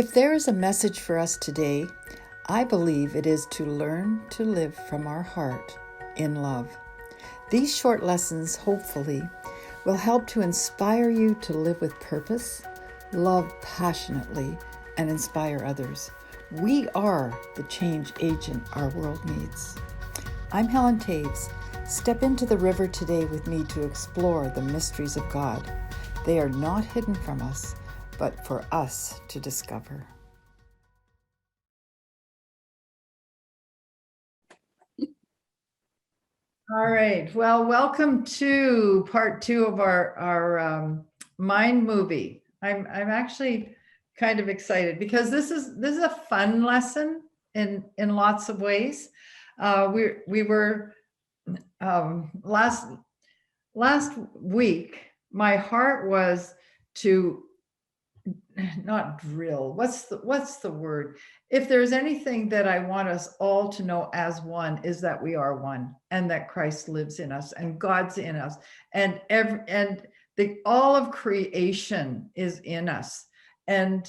If there is a message for us today, I believe it is to learn to live from our heart in love. These short lessons, hopefully, will help to inspire you to live with purpose, love passionately, and inspire others. We are the change agent our world needs. I'm Helen Toews. Step into the river today with me to explore the mysteries of God. They are not hidden from us, but for us to discover. All right. Well, welcome to part 2 of our mind movie. I'm actually kind of excited because this is a fun lesson in lots of ways. We were last week. My heart was to not drill. What's the word? If there's anything that I want us all to know as one, is that we are one, and that Christ lives in us, and God's in us, and all of creation is in us, and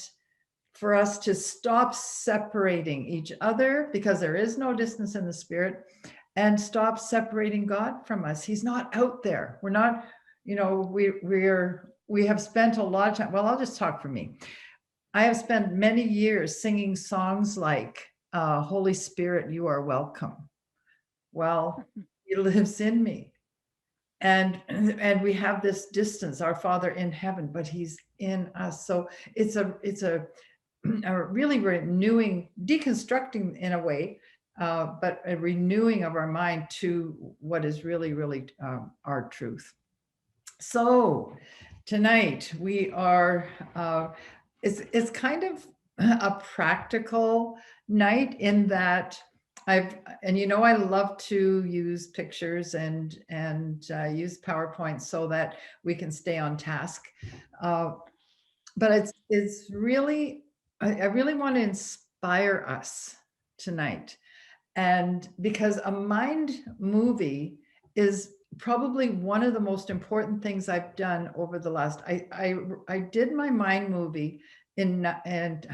for us to stop separating each other, because there is no distance in the spirit, and stop separating God from us. He's not out there. We're not, we have spent a lot of time. Well, I'll just talk for me. I have spent many years singing songs like, Holy Spirit, you are welcome. Well, he lives in me. And we have this distance, our Father in heaven, but he's in us. So it's a really renewing, deconstructing in a way, but a renewing of our mind to what is really, really our truth. So tonight we are, it's kind of a practical night in that I love to use pictures and use PowerPoint so that we can stay on task. But it's really, I really want to inspire us tonight. And because a mind movie is probably one of the most important things I've done over the last, I did my mind movie and I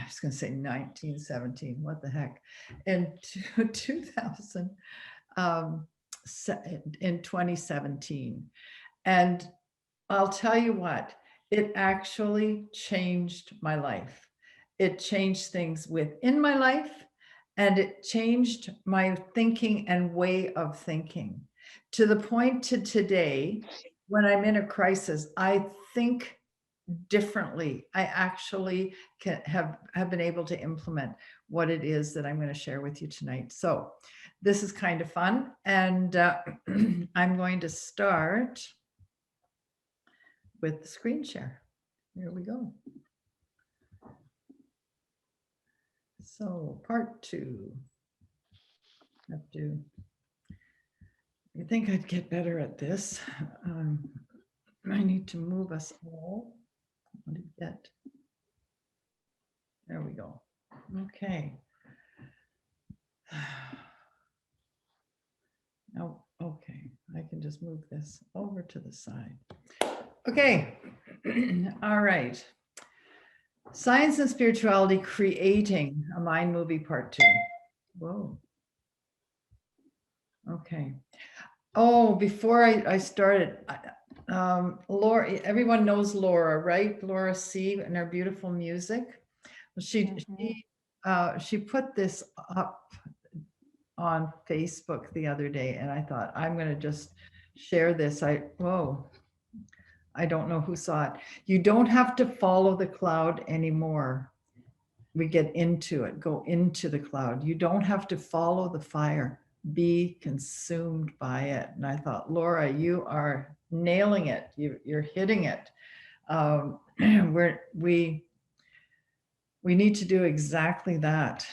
was going to say 1917, what the heck, in 2000, in 2017. And I'll tell you what, it actually changed my life. It changed things within my life, and it changed my thinking and way of thinking, to the point to today, when I'm in a crisis, I think differently. I actually have been able to implement what it is that I'm going to share with you tonight. So this is kind of fun, and I'm going to start with the screen share. Here we go. So part 2. You think I'd get better at this? I need to move us all. What did you get? There we go. Okay. Oh, okay. I can just move this over to the side. Okay. All right. Science and Spirituality, Creating a Mind Movie, Part 2. Whoa. Okay. Oh, before I started, Laura, everyone knows Laura, right? Laura C. and her beautiful music. She put this up on Facebook the other day, and I thought, I'm going to just share this. I don't know who saw it. You don't have to follow the cloud anymore. We get into it, go into the cloud. You don't have to follow the fire, be consumed by it. And I thought, Laura, you are nailing it. You're hitting it. We need to do exactly that.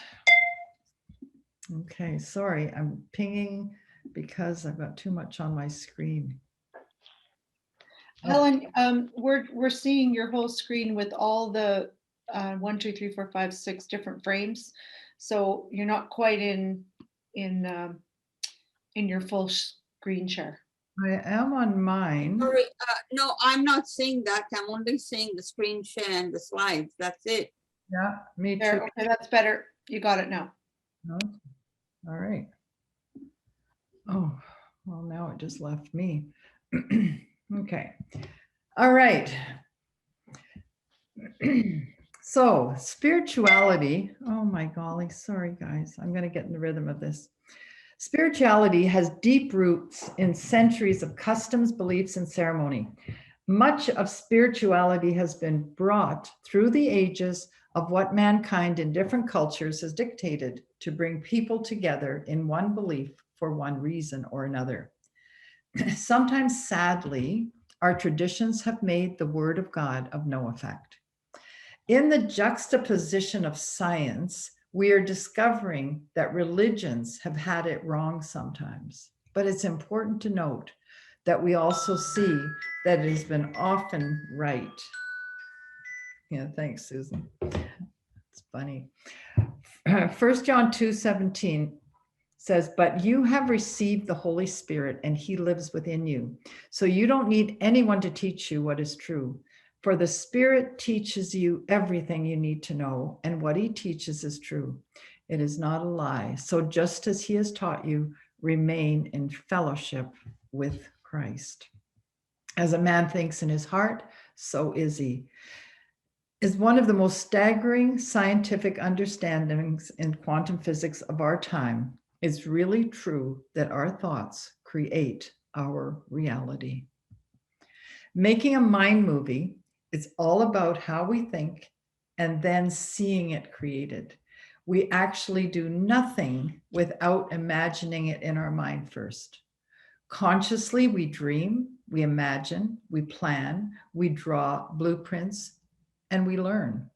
Okay, sorry, I'm pinging because I've got too much on my screen. Helen, we're seeing your whole screen with all the 1, 2, 3, 4, 5, 6 different frames. So you're not quite in your full screen share. I am on mine. Sorry, no, I'm not seeing that. I'm only seeing the screen share and the slides. That's it. Yeah, me too. There, okay, that's better. You got it now. No? All right. Oh, well, now it just left me. Okay. All right. So, spirituality. Oh my golly. Sorry, guys. I'm going to get in the rhythm of this. Spirituality has deep roots in centuries of customs, beliefs, and ceremony. Much of spirituality has been brought through the ages of what mankind in different cultures has dictated to bring people together in one belief for one reason or another. Sometimes, sadly, our traditions have made the word of God of no effect. In the juxtaposition of science, we are discovering that religions have had it wrong sometimes. But it's important to note that we also see that it has been often right. Yeah, thanks, Susan. It's funny. 1 John 2:17 says, but you have received the Holy Spirit and he lives within you. So you don't need anyone to teach you what is true. For the Spirit teaches you everything you need to know, and what he teaches is true. It is not a lie. So just as he has taught you, remain in fellowship with Christ. As a man thinks in his heart, so is he. Is one of the most staggering scientific understandings in quantum physics of our time. It's really true that our thoughts create our reality. Making a mind movie is all about how we think and then seeing it created. We actually do nothing without imagining it in our mind first. Consciously, we dream, we imagine, we plan, we draw blueprints, and we learn.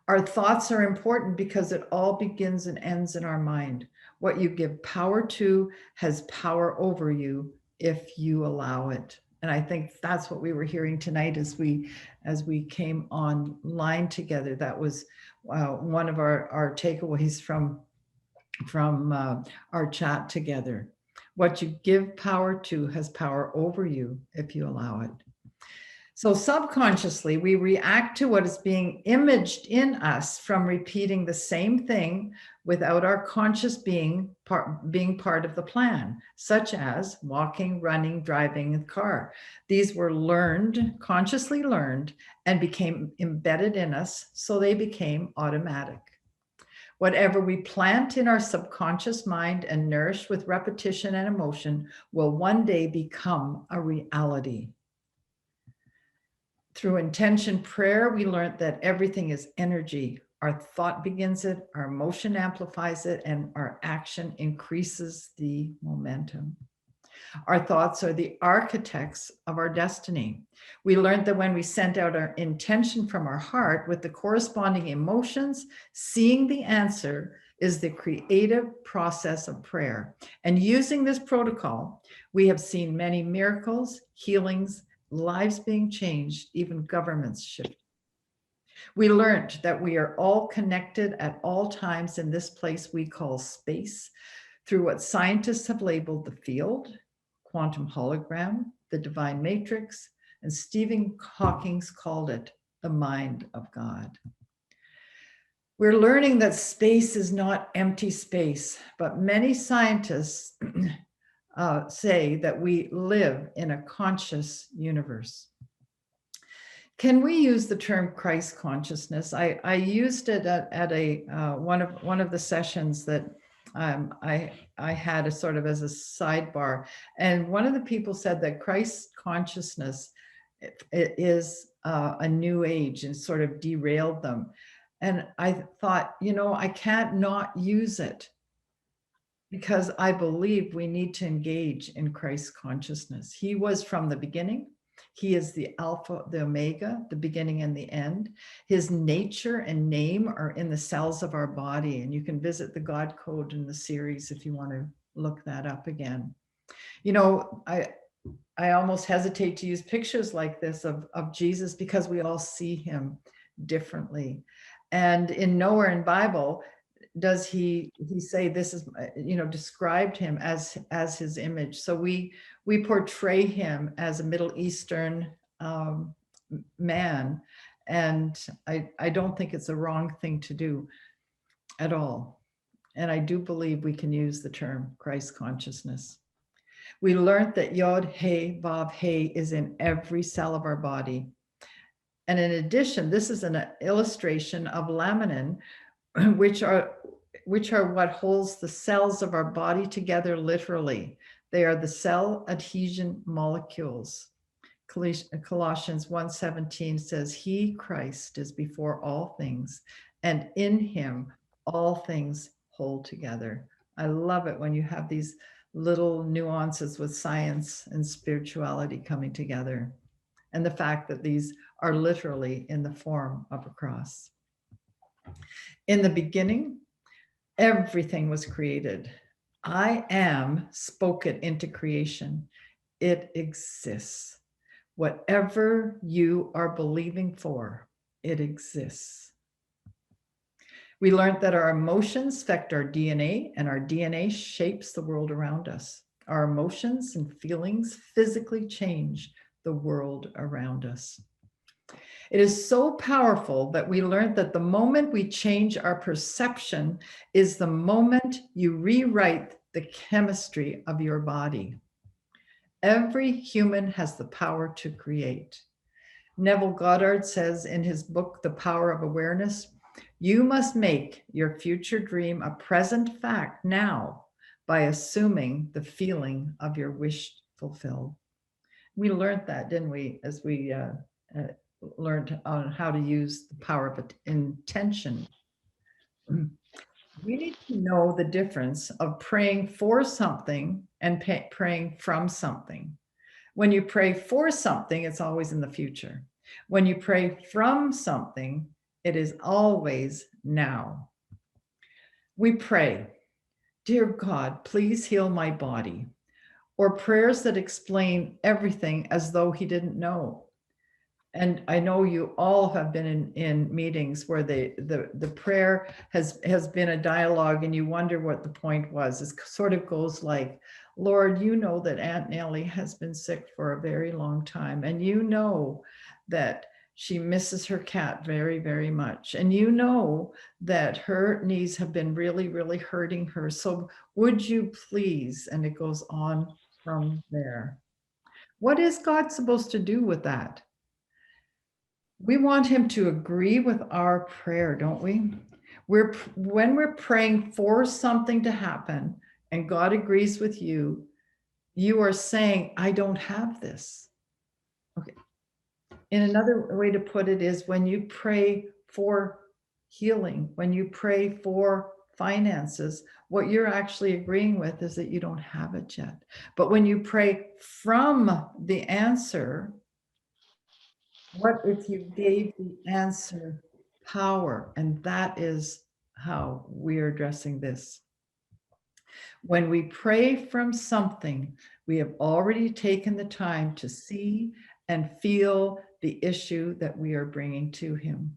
Our thoughts are important because it all begins and ends in our mind. What you give power to has power over you if you allow it. And I think that's what we were hearing tonight as we came online together. That was one of our takeaways from our chat together. What you give power to has power over you if you allow it. So subconsciously, we react to what is being imaged in us from repeating the same thing without our conscious being part of the plan, such as walking, running, driving a car. These were learned, consciously learned, and became embedded in us, so they became automatic. Whatever we plant in our subconscious mind and nourish with repetition and emotion will one day become a reality. Through intention prayer, we learned that everything is energy. Our thought begins it, our emotion amplifies it, and our action increases the momentum. Our thoughts are the architects of our destiny. We learned that when we sent out our intention from our heart with the corresponding emotions, seeing the answer is the creative process of prayer. And using this protocol, we have seen many miracles, healings, lives being changed, even governments shifted. We learned that we are all connected at all times in this place we call space through what scientists have labeled the field, quantum hologram, the divine matrix, and Stephen Hawking's called it the mind of God. We're learning that space is not empty space, but many scientists say that we live in a conscious universe. Can we use the term Christ consciousness? I used it at a one of the sessions that I had a sort of as a sidebar, and one of the people said that Christ consciousness it is a new age and sort of derailed them. And I thought, I can't not use it because I believe we need to engage in Christ's consciousness. He was from the beginning. He is the Alpha, the Omega, the beginning and the end. His nature and name are in the cells of our body. And you can visit the God Code in the series if you want to look that up again. I almost hesitate to use pictures like this of Jesus because we all see him differently. And in nowhere in Bible does he say this is, described him as his image. So we portray him as a Middle Eastern man, And I don't think it's a wrong thing to do at all. And I do believe we can use the term Christ consciousness. We learned that Yod He Vav He is in every cell of our body. And in addition, this is an illustration of laminin, which are what holds the cells of our body together literally. They are the cell adhesion molecules. Colossians 1:17 says, He, Christ, is before all things, and in him all things hold together. I love it when you have these little nuances with science and spirituality coming together, and the fact that these are literally in the form of a cross. In the beginning, everything was created. I am spoke it into creation. It exists. Whatever you are believing for, it exists. We learned that our emotions affect our DNA, and our DNA shapes the world around us. Our emotions and feelings physically change the world around us. It is so powerful that we learned that the moment we change our perception is the moment you rewrite the chemistry of your body. Every human has the power to create. Neville Goddard says in his book, The Power of Awareness, you must make your future dream a present fact now by assuming the feeling of your wish fulfilled. We learned that, didn't we, as we learned on how to use the power of intention. We need to know the difference of praying for something and praying from something. When you pray for something, it's always in the future. When you pray from something, it is always now. We pray, Dear God, please heal my body, or prayers that explain everything as though he didn't know. And I know you all have been in meetings where the prayer has been a dialogue and you wonder what the point was. It sort of goes like, Lord, you know that Aunt Nellie has been sick for a very long time. And you know that she misses her cat very, very much. And you know that her knees have been really, really hurting her. So would you please? And it goes on from there. What is God supposed to do with that? We want him to agree with our prayer, don't we? When we're praying for something to happen and God agrees with you, you are saying, I don't have this. Okay. And another way to put it is when you pray for healing, when you pray for finances, what you're actually agreeing with is that you don't have it yet. But when you pray from the answer, what if you gave the answer power? And that is how we are addressing this. When we pray from something, we have already taken the time to see and feel the issue that we are bringing to him.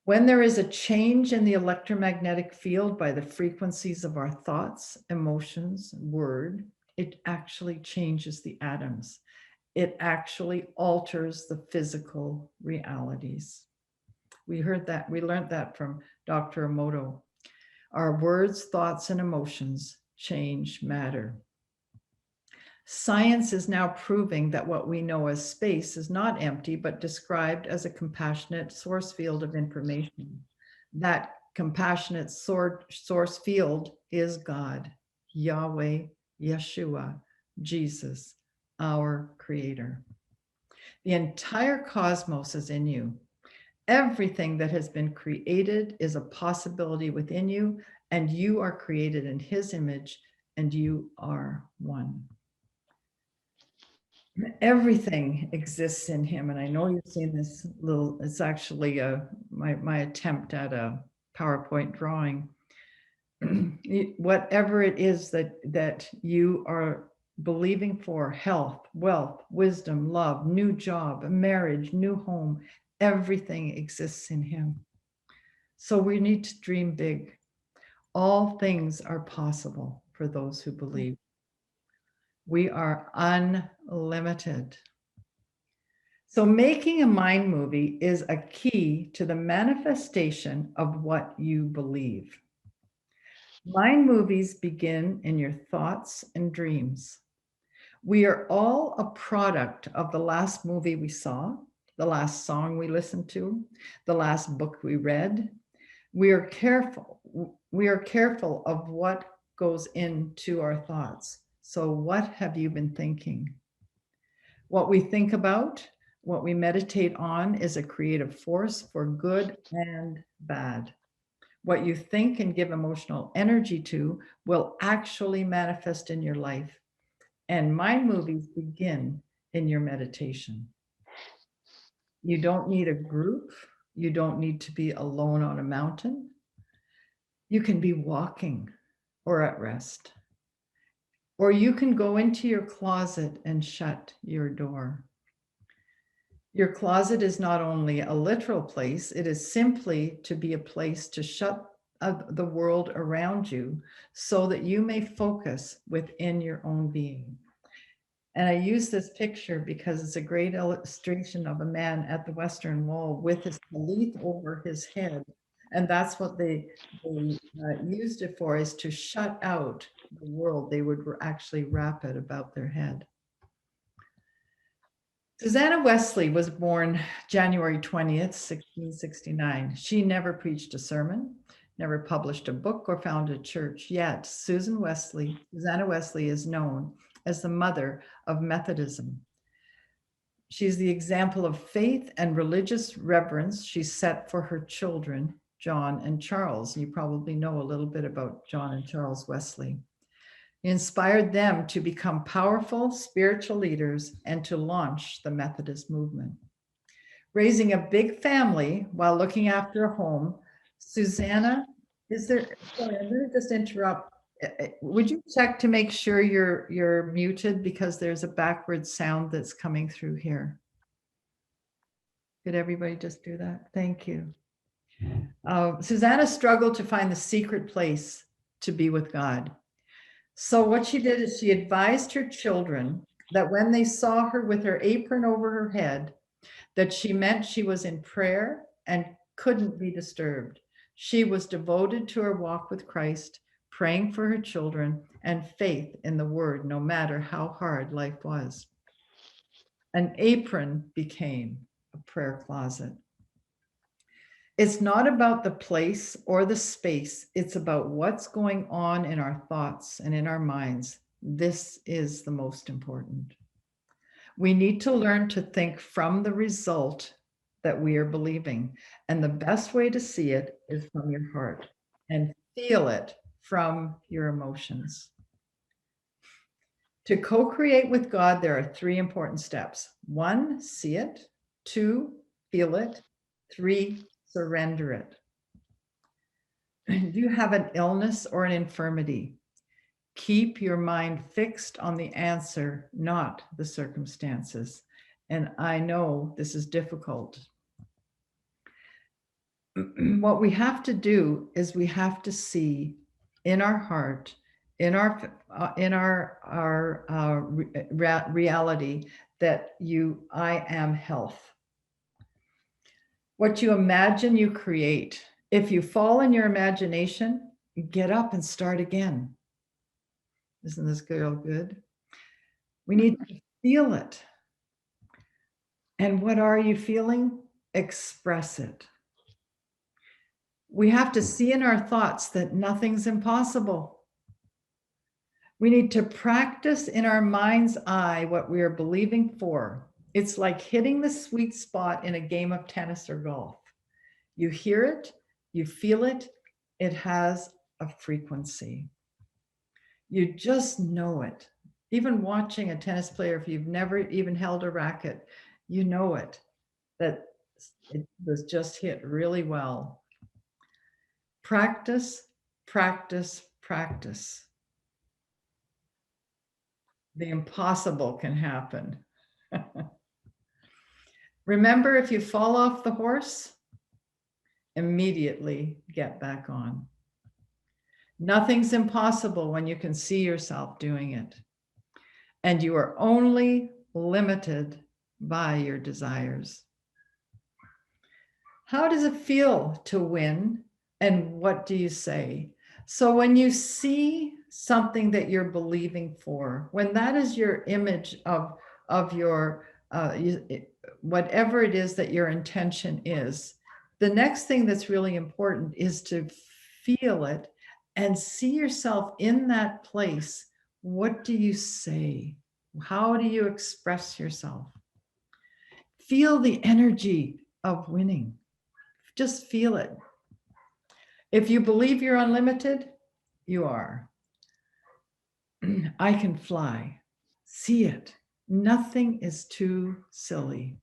When there is a change in the electromagnetic field by the frequencies of our thoughts, emotions, word, it actually changes the atoms. It actually alters the physical realities. We learned that from Dr. Emoto. Our words, thoughts, and emotions change matter. Science is now proving that what we know as space is not empty, but described as a compassionate source field of information. That compassionate source field is God, Yahweh, Yeshua, Jesus, our creator. The entire cosmos is in you. Everything that has been created is a possibility within you, and you are created in his image, and you are one. Everything exists in him. And I know you've seen this little, it's actually my attempt at a PowerPoint drawing. Whatever it is that you are believing for, health, wealth, wisdom, love, new job, a marriage, new home, everything exists in him. So we need to dream big. All things are possible for those who believe. We are unlimited. So making a mind movie is a key to the manifestation of what you believe. Mind movies begin in your thoughts and dreams. We are all a product of the last movie we saw, the last song we listened to, the last book we read. We are careful of what goes into our thoughts. So what have you been thinking? What we think about, what we meditate on is a creative force for good and bad. What you think and give emotional energy to will actually manifest in your life. And mind movies begin in your meditation. You don't need a group. You don't need to be alone on a mountain. You can be walking or at rest. Or you can go into your closet and shut your door. Your closet is not only a literal place, it is simply to be a place to shut the world around you so that you may focus within your own being. And I use this picture because it's a great illustration of a man at the Western Wall with his tallit over his head. And that's what they used it for, is to shut out the world. They would actually wrap it about their head. Susanna Wesley was born January 20th, 1669. She never preached a sermon, never published a book or founded a church. Yet Susanna Wesley is known as the mother of Methodism. She's the example of faith and religious reverence she set for her children, John and Charles. You probably know a little bit about John and Charles Wesley. He inspired them to become powerful spiritual leaders and to launch the Methodist movement. Raising a big family while looking after a home, Susanna, sorry, I'm going to just interrupt. Would you check to make sure you're muted, because there's a backward sound that's coming through here? Could everybody just do that? Thank you. Susanna struggled to find the secret place to be with God. So what she did is she advised her children that when they saw her with her apron over her head, that she meant she was in prayer and couldn't be disturbed. She was devoted to her walk with Christ, praying for her children, and faith in the word, no matter how hard life was. An apron became a prayer closet. It's not about the place or the space. It's about what's going on in our thoughts and in our minds. This is the most important. We need to learn to think from the result that we are believing. And the best way to see it is from your heart, and feel it from your emotions. To co-create with God, there are 3 important steps. 1, see it. 2, feel it. 3, surrender it. Do you have an illness or an infirmity? Keep your mind fixed on the answer, not the circumstances. And I know this is difficult. What we have to do is we have to see in our heart, in our reality, that I am health. What you imagine, you create. If you fall in your imagination, get up and start again. Isn't this girl good? We need to feel it. And what are you feeling? Express it. We have to see in our thoughts that nothing's impossible. We need to practice in our mind's eye what we are believing for. It's like hitting the sweet spot in a game of tennis or golf. You hear it, you feel it, it has a frequency. You just know it. Even watching a tennis player, if you've never even held a racket, you know it, that it was just hit really well. Practice, practice, practice. The impossible can happen. Remember, if you fall off the horse, immediately get back on. Nothing's impossible when you can see yourself doing it. And you are only limited by your desires. How does it feel to win? And what do you say? So when you see something that you're believing for, when that is your image of your whatever it is that your intention is, the next thing that's really important is to feel it and see yourself in that place. What do you say? How do you express yourself? Feel the energy of winning. Just feel it. If you believe you're unlimited, you are. I can fly. See it. Nothing is too silly.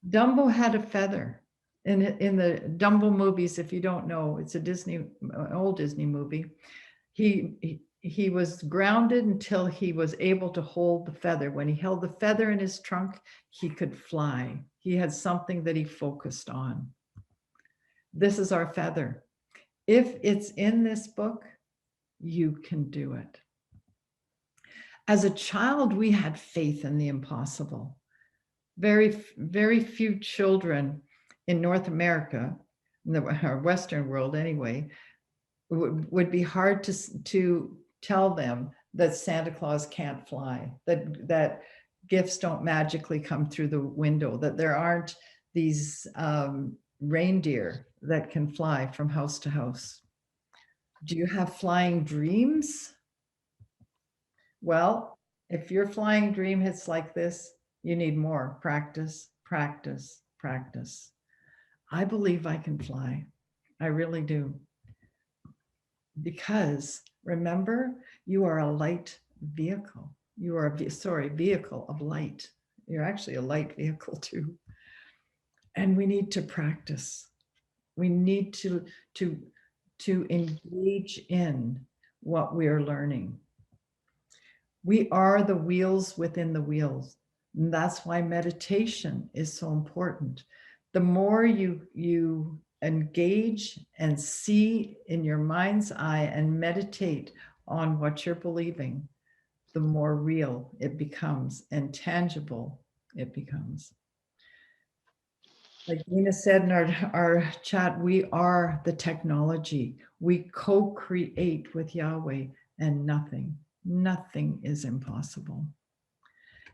Dumbo had a feather. In the Dumbo movies, if you don't know, it's a old Disney movie. He was grounded until he was able to hold the feather. When he held the feather in his trunk, he could fly. He had something that he focused on. This is our feather. If it's in this book, you can do it. As a child, we had faith in the impossible. Very, very few children in North America, in the Western world anyway, would be hard to tell them that Santa Claus can't fly, that gifts don't magically come through the window, that there aren't these reindeer that can fly from house to house. Do you have flying dreams? Well, if your flying dream hits like this, you need more practice, practice, practice. I believe I can fly. I really do. Because remember, you are a light vehicle. You are a vehicle of light. You're actually a light vehicle too. And we need to practice. We need to engage in what we are learning. We are the wheels within the wheels. And that's why meditation is so important. The more you engage and see in your mind's eye and meditate on what you're believing, the more real it becomes and tangible it becomes. Like Nina said in our chat, we are the technology. We co-create with Yahweh, and nothing is impossible.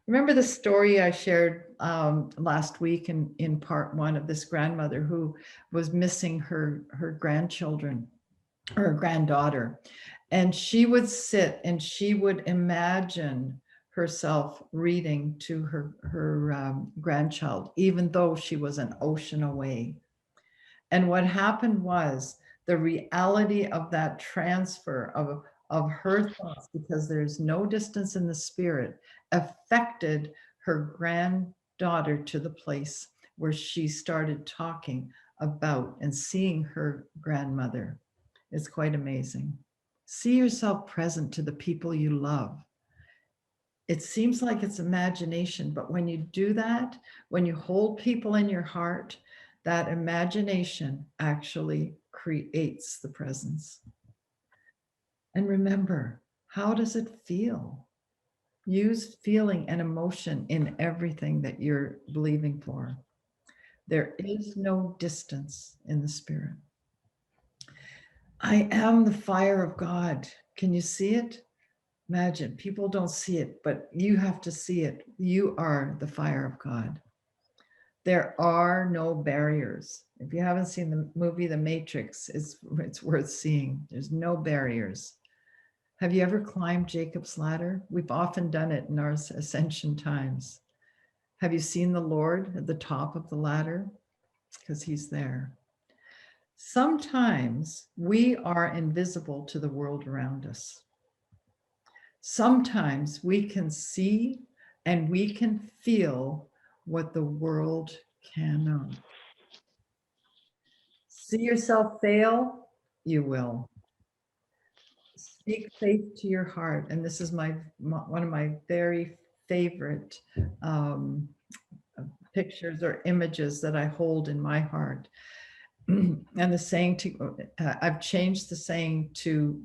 Remember the story I shared last week in part one of this grandmother who was missing her grandchildren, or her granddaughter. And she would sit and she would imagine herself reading to her grandchild, even though she was an ocean away. And what happened was the reality of that transfer of her thoughts, because there's no distance in the spirit, affected her granddaughter to the place where she started talking about and seeing her grandmother. It's quite amazing. See yourself present to the people you love. It seems like it's imagination, but when you do that, when you hold people in your heart, that imagination actually creates the presence. And remember, how does it feel? Use feeling and emotion in everything that you're believing for. There is no distance in the spirit. I am the fire of God. Can you see it? Imagine, people don't see it, but you have to see it. You are the fire of God. There are no barriers. If you haven't seen the movie The Matrix, it's worth seeing. There's no barriers. Have you ever climbed Jacob's ladder? We've often done it in our ascension times. Have you seen the Lord at the top of the ladder? Because he's there. Sometimes we are invisible to the world around us. Sometimes we can see and we can feel what the world cannot. See yourself fail, you will. Speak faith to your heart. And this is one of my very favorite pictures or images that I hold in my heart. And the saying I've changed the saying to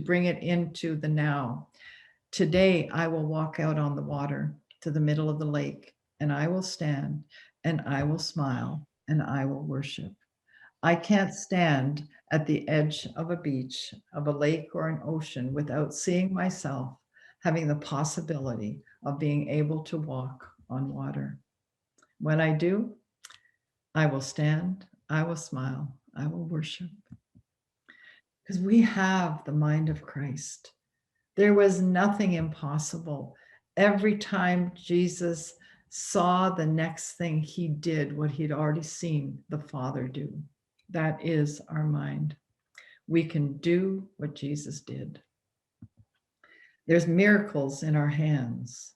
bring it into the now. Today, I will walk out on the water to the middle of the lake. and I will stand, and I will smile, and I will worship. I can't stand at the edge of a beach, of a lake or an ocean without seeing myself having the possibility of being able to walk on water. When I do, I will stand, I will smile, I will worship. Because we have the mind of Christ. There was nothing impossible. Every time Jesus saw the next thing, he did what he'd already seen the Father do. That is our mind. We can do what Jesus did. There's miracles in our hands.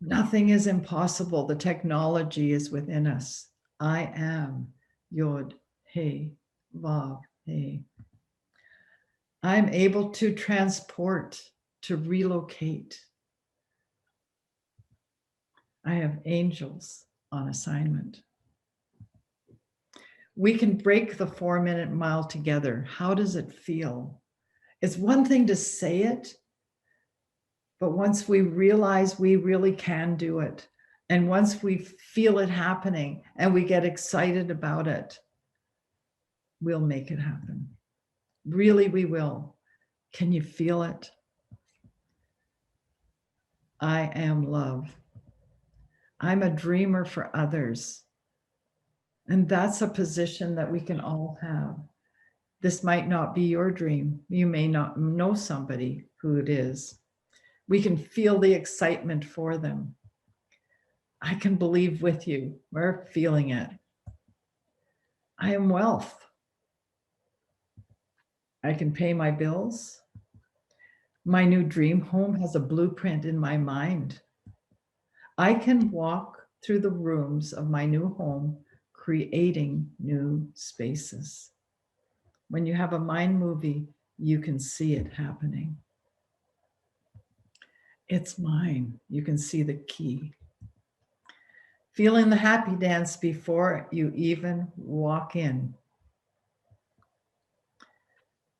Nothing is impossible. The technology is within us. I am Yod, He, Vav, He. I'm able to transport, to relocate. I have angels on assignment. We can break the 4-minute mile together. How does it feel? It's one thing to say it, but once we realize we really can do it, and once we feel it happening and we get excited about it, we'll make it happen. Really, we will. Can you feel it? I am love. I'm a dreamer for others. And that's a position that we can all have. This might not be your dream. You may not know somebody who it is. We can feel the excitement for them. I can believe with you. We're feeling it. I am wealth. I can pay my bills. My new dream home has a blueprint in my mind. I can walk through the rooms of my new home, creating new spaces. When you have a mind movie, you can see it happening. It's mine. You can see the key. Feeling the happy dance before you even walk in.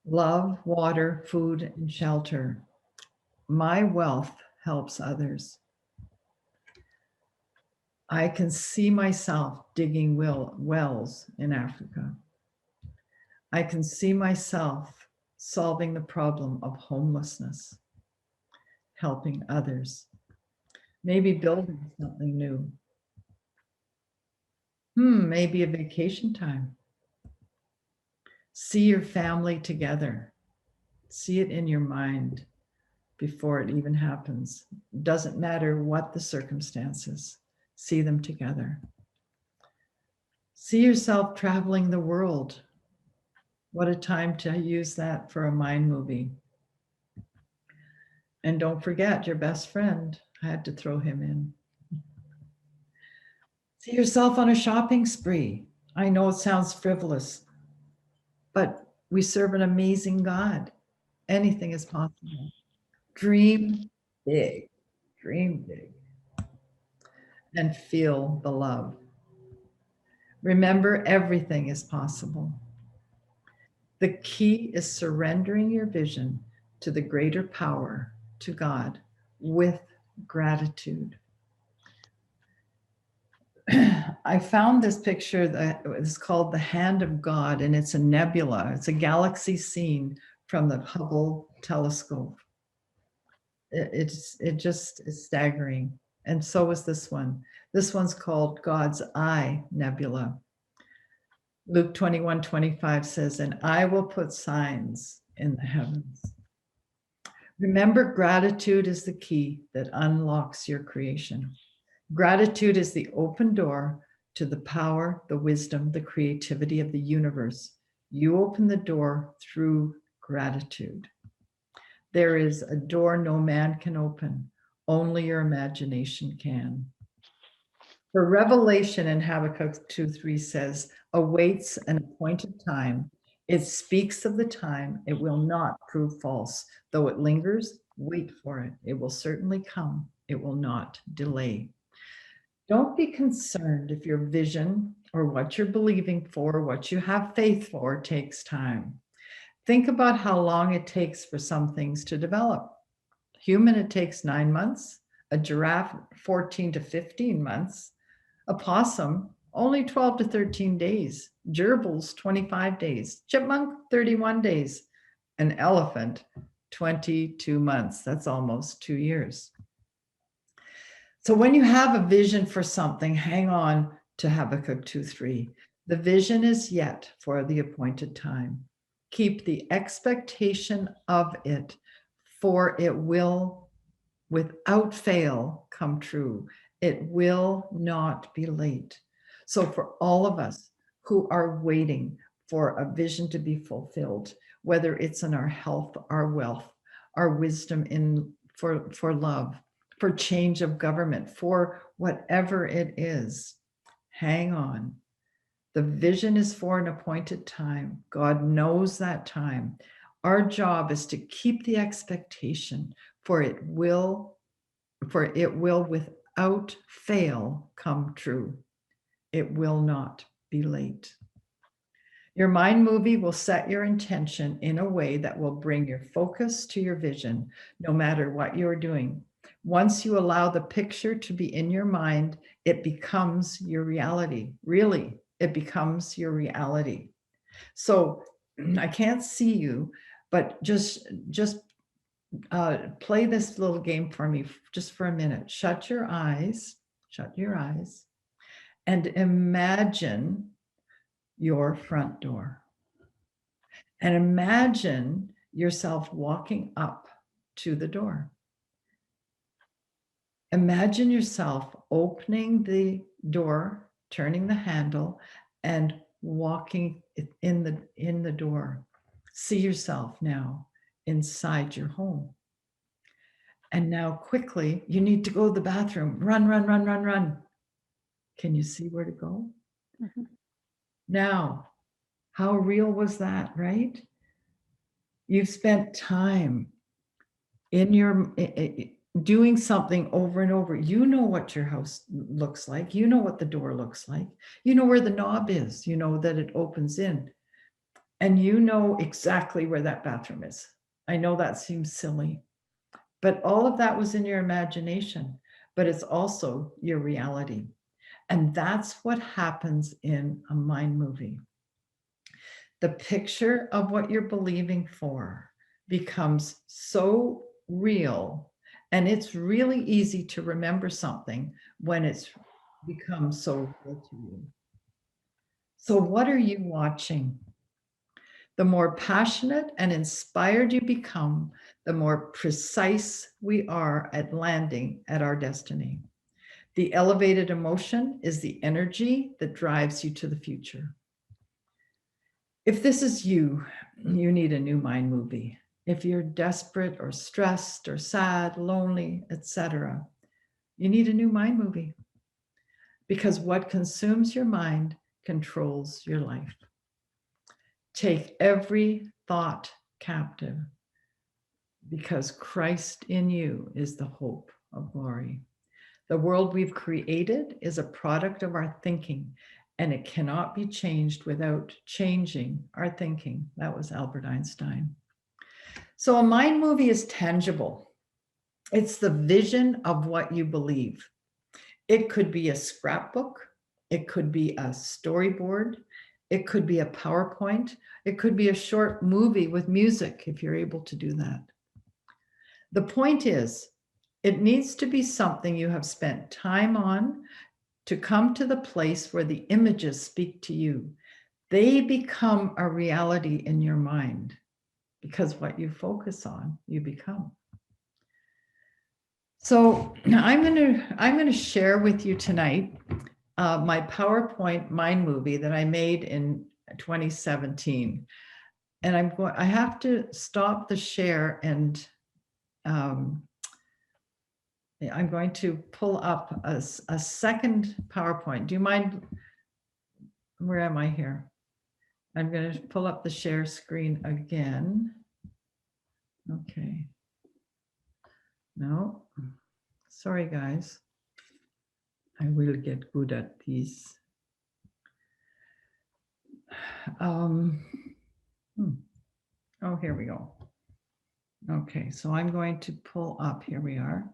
Love, water, food, and shelter. My wealth helps others. I can see myself digging wells in Africa. I can see myself solving the problem of homelessness, helping others, maybe building something new. Maybe a vacation time. See your family together. See it in your mind before it even happens. Doesn't matter what the circumstances. See them together. See yourself traveling the world. What a time to use that for a mind movie. And don't forget your best friend. I had to throw him in. See yourself on a shopping spree. I know it sounds frivolous, but we serve an amazing God. Anything is possible. Dream big, dream big, and feel the love. Remember, everything is possible. The key is surrendering your vision to the greater power, to God, with gratitude. I found this picture that is called the Hand of God, and it's a nebula. It's a galaxy seen from the Hubble telescope. It just is staggering. And so is this one. This one's called God's Eye Nebula. Luke 21:25 says, and I will put signs in the heavens. Remember, gratitude is the key that unlocks your creation. Gratitude is the open door to the power, the wisdom, the creativity of the universe. You open the door through gratitude. There is a door no man can open, only your imagination can. For revelation in Habakkuk 2:3 says, awaits an appointed time. It speaks of the time. It will not prove false. Though it lingers, wait for it. It will certainly come. It will not delay. Don't be concerned if your vision or what you're believing for, what you have faith for, takes time. Think about how long it takes for some things to develop. Human, it takes 9 months. A giraffe, 14 to 15 months. A possum, only 12 to 13 days. Gerbils, 25 days. Chipmunk, 31 days. An elephant, 22 months. That's almost 2 years. So when you have a vision for something, hang on to Habakkuk 2:3. The vision is yet for the appointed time. Keep the expectation of it, for it will without fail come true. It will not be late. So for all of us who are waiting for a vision to be fulfilled, whether it's in our health, our wealth, our wisdom for love, for change of government, for whatever it is, hang on. The vision is for an appointed time. God knows that time. Our job is to keep the expectation, for it will without fail come true. It will not be late. Your mind movie will set your intention in a way that will bring your focus to your vision, no matter what you're doing. Once you allow the picture to be in your mind, it becomes your reality. Really, it becomes your reality. So I can't see you, but just play this little game for me just for a minute. Shut your eyes, and imagine your front door. And imagine yourself walking up to the door. Imagine yourself opening the door, turning the handle, and walking in the door. See yourself now inside your home. And now quickly, you need to go to the bathroom. Run, run, run, run, run. Can you see where to go? Mhm. Now, how real was that, right? You've spent time in your doing something over and over. You know what your house looks like. You know what the door looks like. You know where the knob is. You know that it opens in. And you know exactly where that bathroom is. I know that seems silly, but all of that was in your imagination, but it's also your reality. And that's what happens in a mind movie. The picture of what you're believing for becomes so real, and it's really easy to remember something when it's become so real to you. So what are you watching? The more passionate and inspired you become, the more precise we are at landing at our destiny. The elevated emotion is the energy that drives you to the future. If this is you, you need a new mind movie. If you're desperate or stressed or sad, lonely, etc., you need a new mind movie, because what consumes your mind controls your life. Take every thought captive, because Christ in you is the hope of glory. The world we've created is a product of our thinking, and it cannot be changed without changing our thinking. That was Albert Einstein. So a mind movie is tangible. It's the vision of what you believe. It could be a scrapbook. It could be a storyboard. It could be a PowerPoint. It could be a short movie with music, if you're able to do that. The point is, it needs to be something you have spent time on to come to the place where the images speak to you. They become a reality in your mind, because what you focus on, you become. So I'm going to share with you tonight my PowerPoint mind movie that I made in 2017. And I have to stop the share, and I'm going to pull up a second PowerPoint. Do you mind? Where am I here? I'm going to pull up the share screen again. Okay. No, sorry, guys. I will get good at these. Oh, here we go. Okay, so I'm going to pull up, here we are.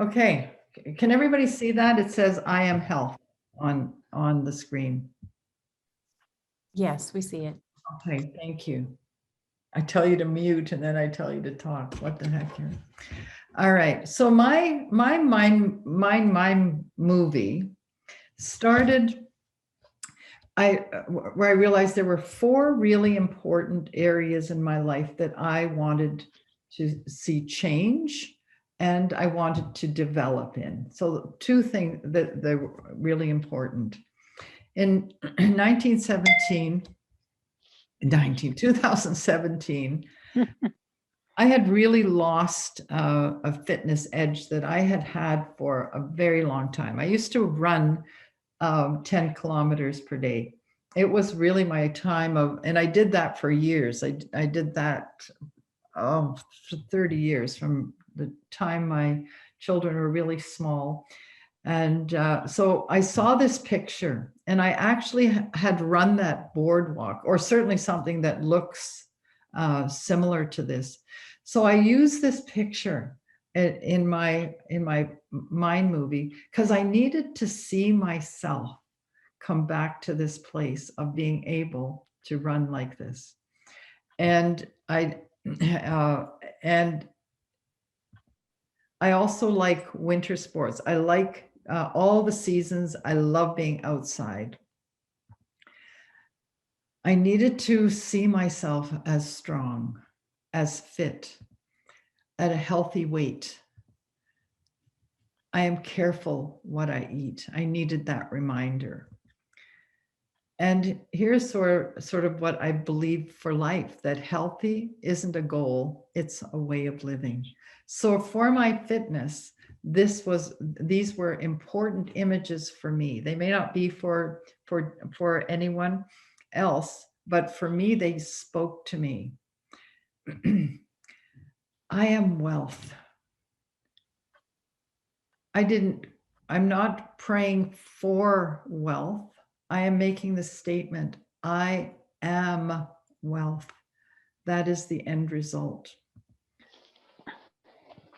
Okay, can everybody see that? It says I am health on the screen. Yes, we see it. Okay, thank you. I tell you to mute and then I tell you to talk. What the heck here? All right. So my movie started where I realized there were 4 really important areas in my life that I wanted to see change and I wanted to develop in. So 2 things that were really important. In 2017, I had really lost a fitness edge that I had had for a very long time. I used to run 10 kilometers per day. It was really my time of, and I did that for years. I did that for 30 years from the time my children were really small. And so I saw this picture and I actually had run that boardwalk, or certainly something that looks similar to this. So I use this picture in my mind movie because I needed to see myself come back to this place of being able to run like this. And and I also like winter sports. I like all the seasons. I love being outside. I needed to see myself as strong, as fit, at a healthy weight. I am careful what I eat. I needed that reminder. And here's sort of what I believe for life, that healthy isn't a goal, it's a way of living. So for my fitness, these were important images for me. They may not be for anyone else, but for me, they spoke to me. I am wealth. I'm not praying for wealth. I am making the statement, I am wealth. That is the end result.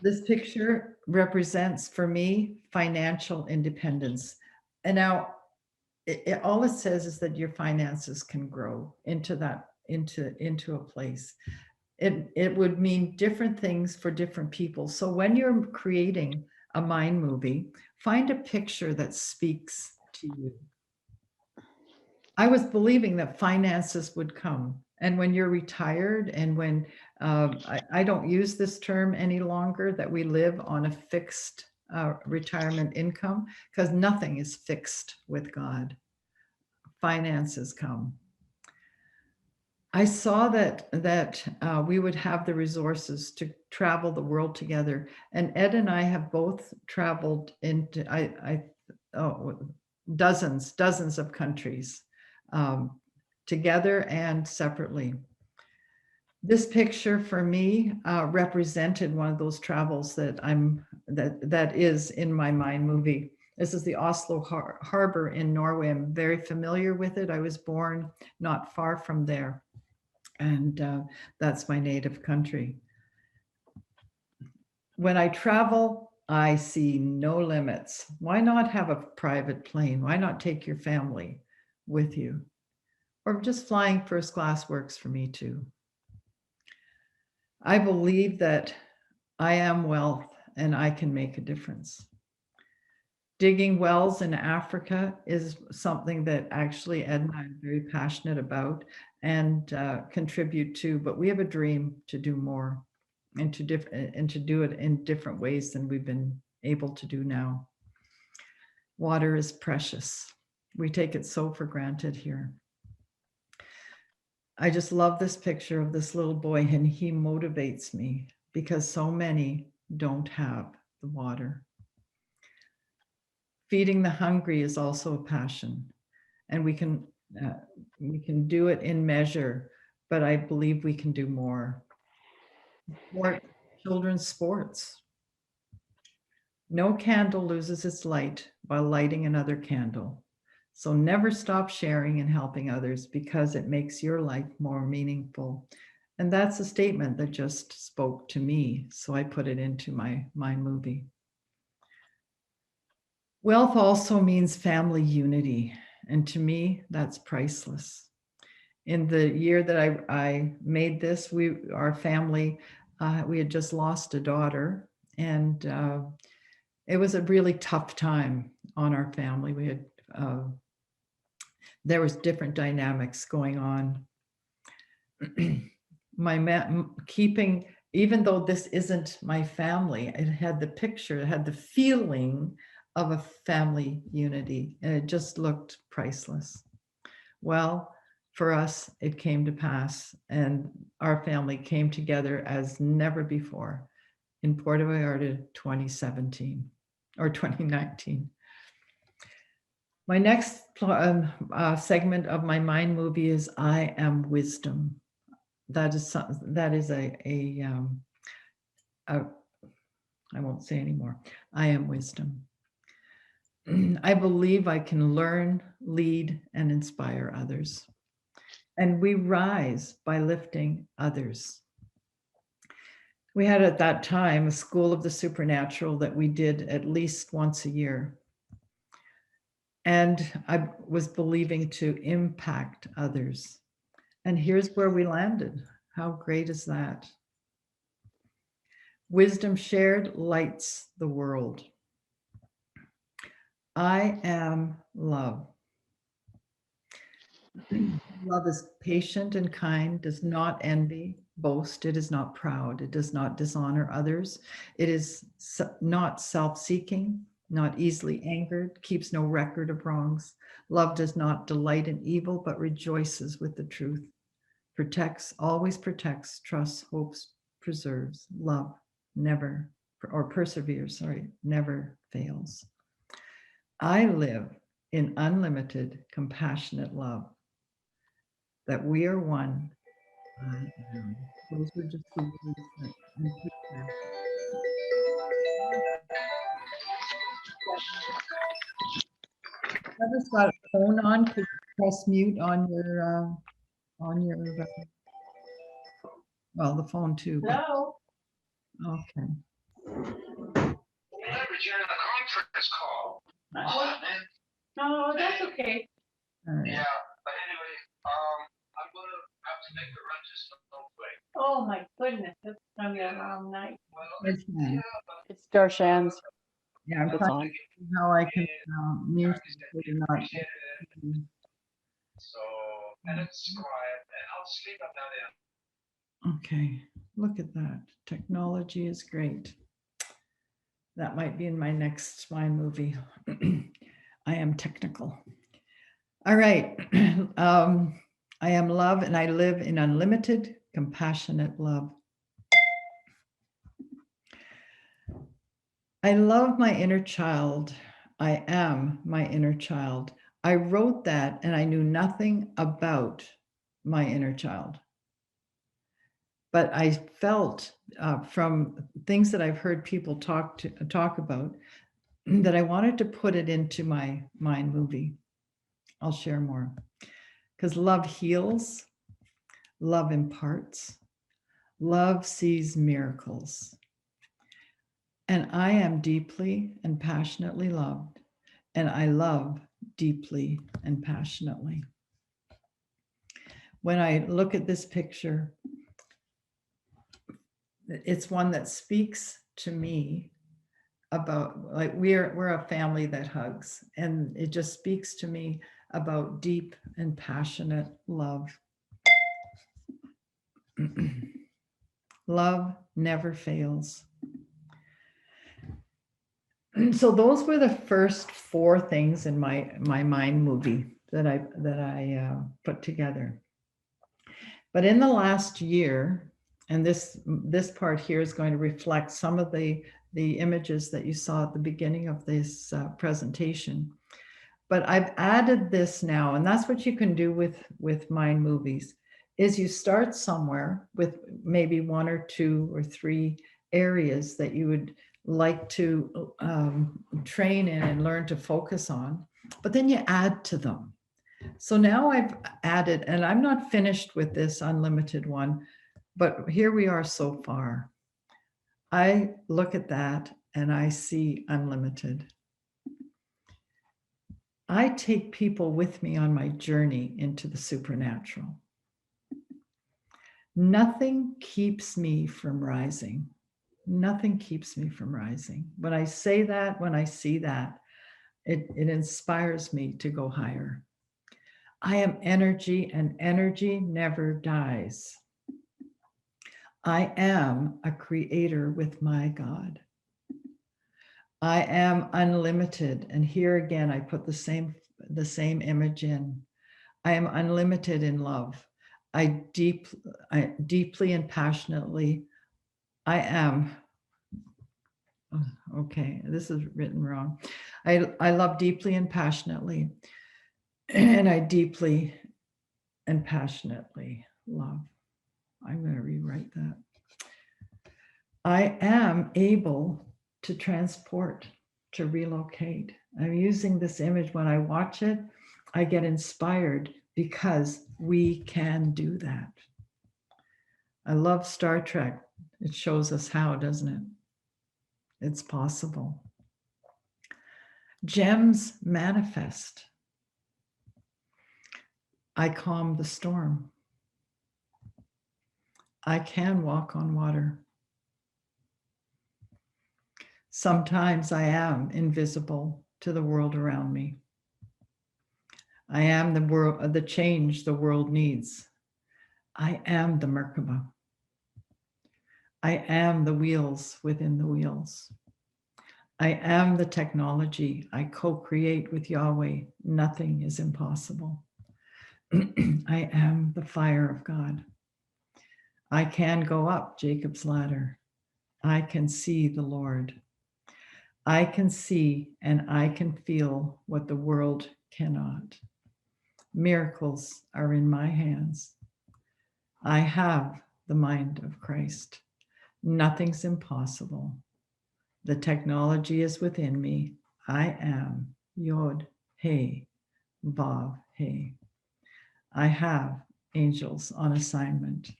This picture represents for me financial independence. And now all it says is that your finances can grow into a place. It would mean different things for different people. So when you're creating a mind movie, find a picture that speaks to you. I was believing that finances would come. And when you're retired and when I don't use this term any longer, that we live on a fixed retirement income, because nothing is fixed with God. Finances come. I saw that we would have the resources to travel the world together. And Ed and I have both traveled into dozens of countries, together and separately. This picture for me represented one of those travels that is in my mind movie. This is the Oslo Harbor in Norway. I'm very familiar with it. I was born not far from there. And that's my native country. When I travel, I see no limits. Why not have a private plane? Why not take your family with you? Or just flying first class works for me too. I believe that I am wealth and I can make a difference. Digging wells in Africa is something that actually Ed and I are very passionate about and contribute to, but we have a dream to do more and to do it in different ways than we've been able to do now. Water is precious. We take it so for granted here. I just love this picture of this little boy, and he motivates me because so many don't have the water. Feeding the hungry is also a passion, and we can do it in measure, but I believe we can do more. Children's sports. No candle loses its light by lighting another candle. So never stop sharing and helping others because it makes your life more meaningful. And that's a statement that just spoke to me. So I put it into my movie. Wealth also means family unity. And to me, that's priceless. In the year that I made this, our family, we had just lost a daughter, and it was a really tough time on our family. We had there was different dynamics going on. Keeping, even though this isn't my family, it had the picture, it had the feeling of a family unity, and it just looked priceless. Well, for us, it came to pass, and our family came together as never before in Puerto Vallarta 2017 or 2019. My next segment of my mind movie is I Am Wisdom. That is I won't say anymore. I am wisdom. I believe I can learn, lead, and inspire others. And we rise by lifting others. We had at that time a School of the Supernatural that we did at least once a year. And I was believing to impact others. And here's where we landed. How great is that? Wisdom shared lights the world. I am love. Love is patient and kind, does not envy, boast, it is not proud, it does not dishonor others, it is not self-seeking, not easily angered, keeps no record of wrongs. Love does not delight in evil, but rejoices with the truth. Protects, always protects, trusts, hopes, preserves. Love never, or perseveres, never fails. I live in unlimited, compassionate love. That we are one. I am. Those were just the words that whoever's got a phone on, could press mute on your well, the phone too. Hello. Okay. Leverage a conference call. No, that's okay. All right. Yeah, but anyway, I'm gonna have to make the run to Snowflake. Oh my goodness, that's gonna be a long night. Well, It's fine. It's Darshan's. Yeah, I'm It's trying on. to see how I can mute so you're not. appreciated it. So, and it's quiet, and I'll sleep up now there. Okay, look at that. Technology is great. That might be in my next Mind movie. I am technical. All right. I am love and I live in unlimited, compassionate love. I love my inner child. I am my inner child. I wrote that and I knew nothing about my inner child. But I felt from things that I've heard people talk about that I wanted to put it into my mind movie. I'll share more. Because love heals, love imparts, love sees miracles. And I am deeply and passionately loved, and I love deeply and passionately. When I look at this picture, it's one that speaks to me about, like, we're a family that hugs, and it just speaks to me about deep and passionate love. Love never fails. So those were the first 4 things in my mind movie that I put together. But in the last year, and this part here is going to reflect some of the images that you saw at the beginning of this presentation. But I've added this now, and that's what you can do with mind movies, is you start somewhere with maybe 1 or 2 or 3 areas that you would like to train in and learn to focus on, but then you add to them. So now I've added, and I'm not finished with this unlimited one. But here we are so far. I look at that and I see unlimited. I take people with me on my journey into the supernatural. Nothing keeps me from rising. Nothing keeps me from rising. When I say that, when I see that, it inspires me to go higher. I am energy, and energy never dies. I am a creator with my God. I am unlimited. And here again, I put the same image in. I am unlimited in love. I deeply and passionately, I am. Okay, this is written wrong. I love deeply and passionately, and I deeply and passionately love. I'm going to rewrite that. I am able to transport, to relocate. I'm using this image. When I watch it, I get inspired because we can do that. I love Star Trek. It shows us how, doesn't it? It's possible. Gems manifest. I calm the storm. I can walk on water. Sometimes I am invisible to the world around me. I am the change the world needs. I am the Merkaba. I am the wheels within the wheels. I am the technology. I co-create with Yahweh. Nothing is impossible. I am the fire of God. I can go up Jacob's ladder. I can see the Lord. I can see and I can feel what the world cannot. Miracles are in my hands. I have the mind of Christ. Nothing's impossible. The technology is within me. I am Yod, He, Vav, He. I have angels on assignment.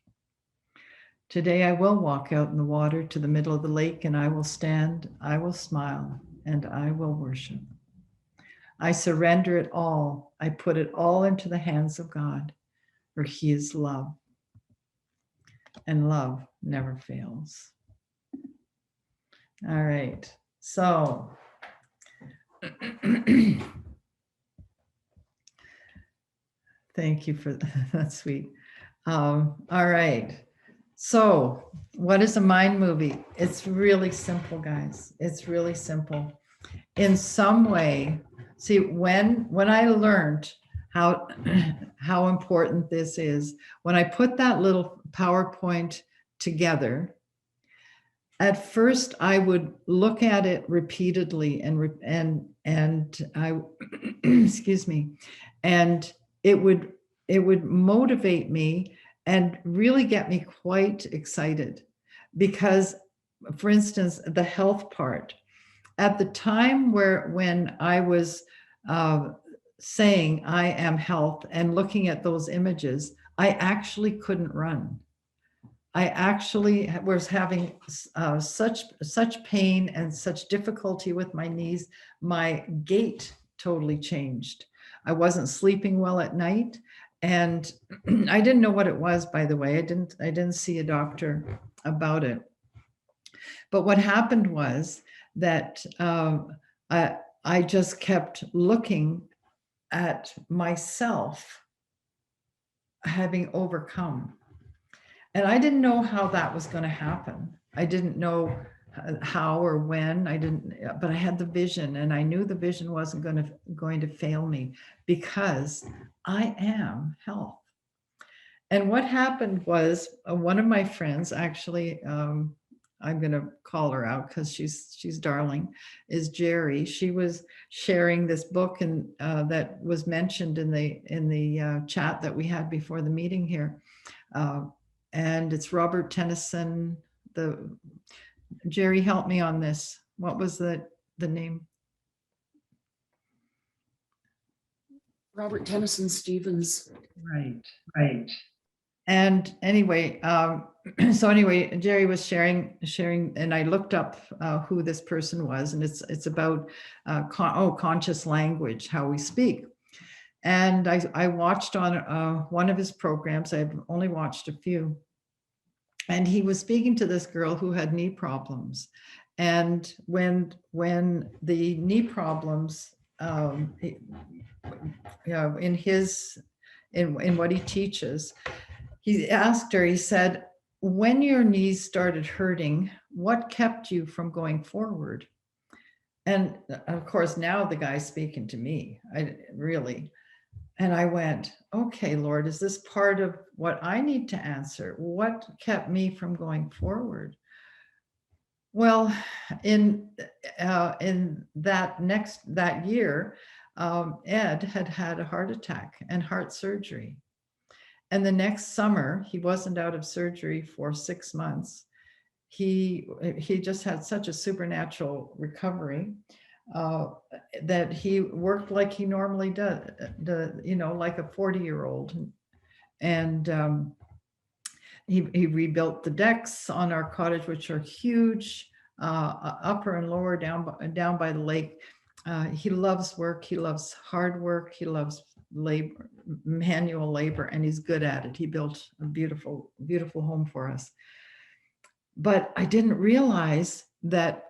Today I will walk out in the water to the middle of the lake, and I will stand, I will smile, and I will worship. I surrender it all. I put it all into the hands of God, for He is love, and love never fails. All right, so thank you for that's sweet. All right, so what is a mind movie? It's really simple, guys. It's really simple. In some way, see, when I learned how important this is, when I put that little PowerPoint together, at first I would look at it repeatedly and I excuse me, and it would motivate me and really get me quite excited, because, for instance, the health part. At the time when I was saying I am health and looking at those images, I actually couldn't run. I actually was having such pain and such difficulty with my knees. My gait totally changed. I wasn't sleeping well at night, and I didn't know what it was, by the way. I didn't see a doctor about it. But what happened was that I just kept looking at myself having overcome. And I didn't know how that was going to happen. I didn't know how or when. But I had the vision, and I knew the vision wasn't going to fail me, because I am health. And what happened was, one of my friends, actually, I'm going to call her out because she's darling, is Jerry. She was sharing this book, and that was mentioned in the chat that we had before the meeting here. And it's Robert Tennyson. Jerry, help me on this. What was the name? Robert Tennyson Stevens. Right. And anyway, so anyway, Jerry was sharing, and I looked up who this person was, and it's about conscious language, how we speak. And I watched on one of his programs. I've only watched a few, and he was speaking to this girl who had knee problems. And when the knee problems, in his in what he teaches, he asked her, he said, when your knees started hurting, what kept you from going forward? And of course, now the guy's speaking to me. And I went, okay, Lord, is this part of what I need to answer? What kept me from going forward? Well, in that year, Ed had a heart attack and heart surgery. And the next summer, he wasn't out of surgery for 6 months. He just had such a supernatural recovery that he worked like he normally does, like a 40-year-old. And he rebuilt the decks on our cottage, which are huge, upper and lower, down by the lake. He loves work. He loves hard work. He loves labor, manual labor, and he's good at it. He built a beautiful, beautiful home for us. But I didn't realize that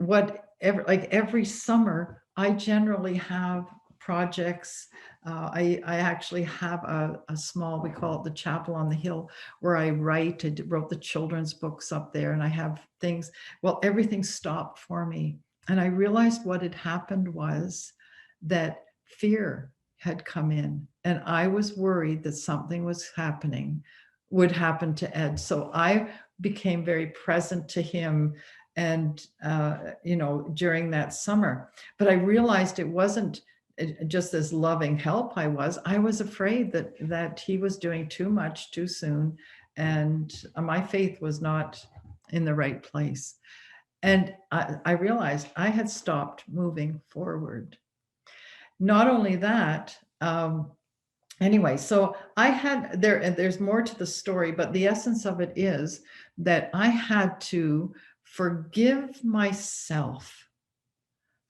every summer, I generally have projects. I actually have a small, we call it the Chapel on the Hill, where I write. I wrote the children's books up there, and I have things. Well, everything stopped for me. And I realized what had happened was that fear had come in, and I was worried that something would happen to Ed. So I became very present to him, and during that summer. But I realized it wasn't just this loving help. I was afraid that he was doing too much too soon, and my faith was not in the right place. And I realized I had stopped moving forward. Not only that, anyway, so there's more to the story, but the essence of it is that I had to forgive myself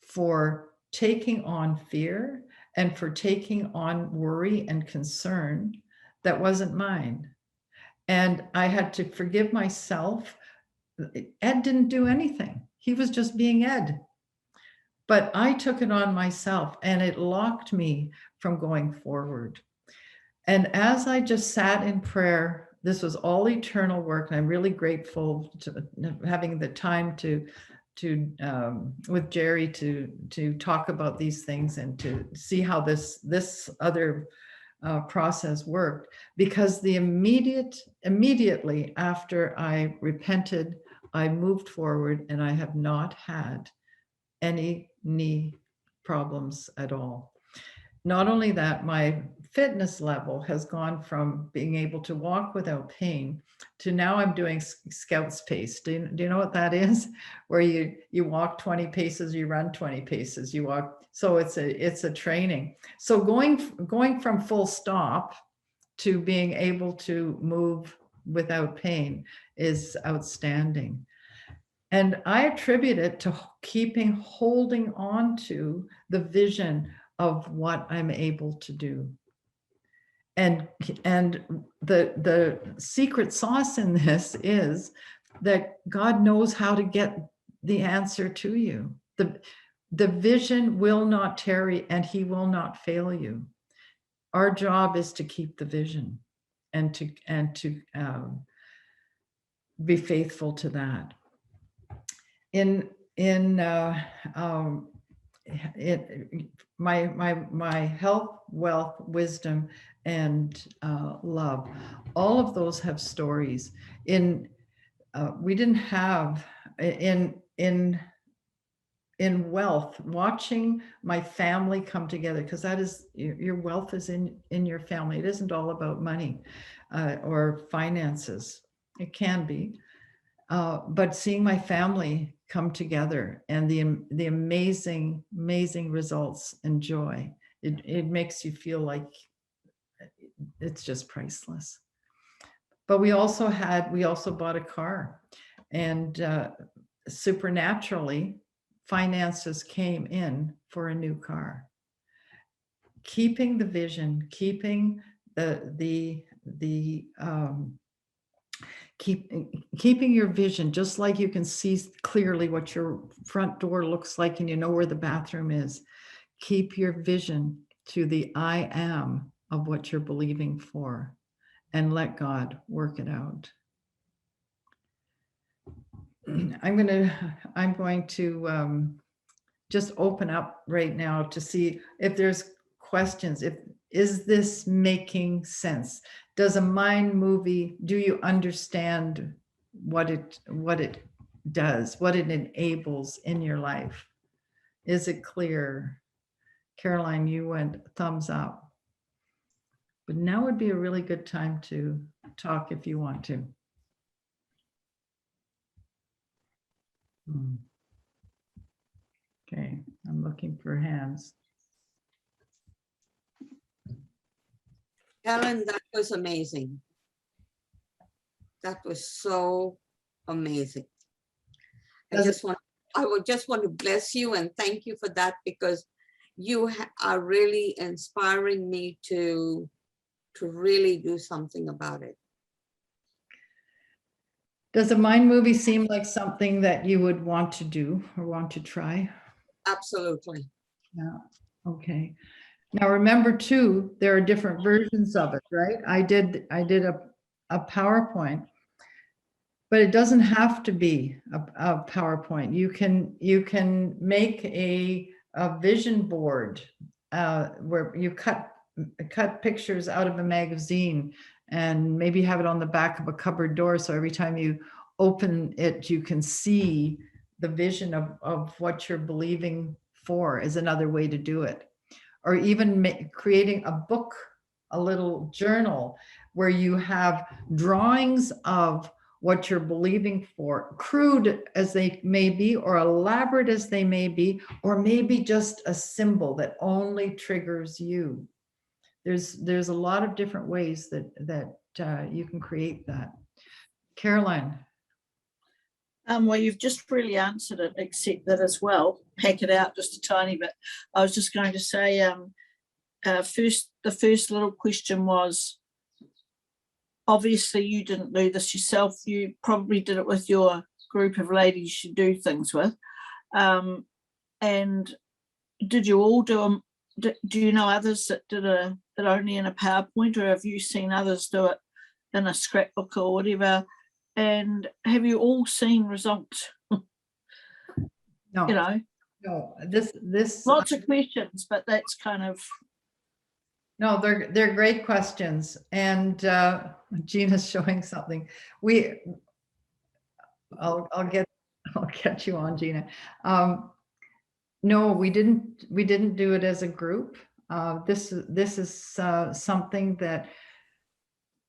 for taking on fear and for taking on worry and concern that wasn't mine. And I had to forgive myself. Ed didn't do anything. He was just being Ed. But I took it on myself, and it locked me from going forward. And as I just sat in prayer, this was all eternal work, and I'm really grateful to having the time to with Jerry to talk about these things and to see how this other process worked. Because immediately after I repented, I moved forward, and I have not had any knee problems at all. Not only that, my fitness level has gone from being able to walk without pain to now I'm doing Scout's pace. Do you know what that is? Where you walk 20 paces, you run 20 paces, you walk. So it's a training. So going from full stop to being able to move without pain is outstanding. And I attribute it to holding on to the vision of what I'm able to do. And the secret sauce in this is that God knows how to get the answer to you. The vision will not tarry, and he will not fail you. Our job is to keep the vision and to be faithful to that. My health, wealth, wisdom, and love, all of those have stories. We didn't have in wealth, watching my family come together, because that is, your wealth is in your family. It isn't all about money or finances. It can be. But seeing my family come together and the amazing results and joy, it makes you feel like it's just priceless. But we also bought a car, and supernaturally finances came in for a new car. Keeping the vision, keeping keeping your vision, just like you can see clearly what your front door looks like and you know where the bathroom is. Keep your vision to the I am of what you're believing for, and let God work it out. I'm going to just open up right now to see if there's questions. Is this making sense? Does a mind movie, do you understand what it does, what it enables in your life? Is it clear? Caroline, you went thumbs up. But now would be a really good time to talk if you want to. Okay, I'm looking for hands. Helen, that was amazing. That was so amazing. I would just want to bless you and thank you for that, because you are really inspiring me to really do something about it. Does a mind movie seem like something that you would want to do or want to try? Absolutely. Yeah. Okay. Now remember too, there are different versions of it, right? I did a PowerPoint, but it doesn't have to be a PowerPoint. You can make a vision board where you cut pictures out of a magazine and maybe have it on the back of a cupboard door. So every time you open it, you can see the vision of what you're believing for is another way to do it. Or even creating a book, a little journal where you have drawings of what you're believing for, crude as they may be, or elaborate as they may be, or maybe just a symbol that only triggers you. There's a lot of different ways that you can create that. Caroline. Well, you've just really answered it, except that as well, pack it out just a tiny bit. I was just going to say, the first little question was, obviously you didn't do this yourself. You probably did it with your group of ladies you do things with. And did you all do them? Do you know others that did it only in a PowerPoint, or have you seen others do it in a scrapbook or whatever? And have you all seen results? No, You know, no, this lots of questions, but that's kind of. No, they're great questions. And Gina's showing something. I'll get you on, Gina. No, we didn't do it as a group. This is something that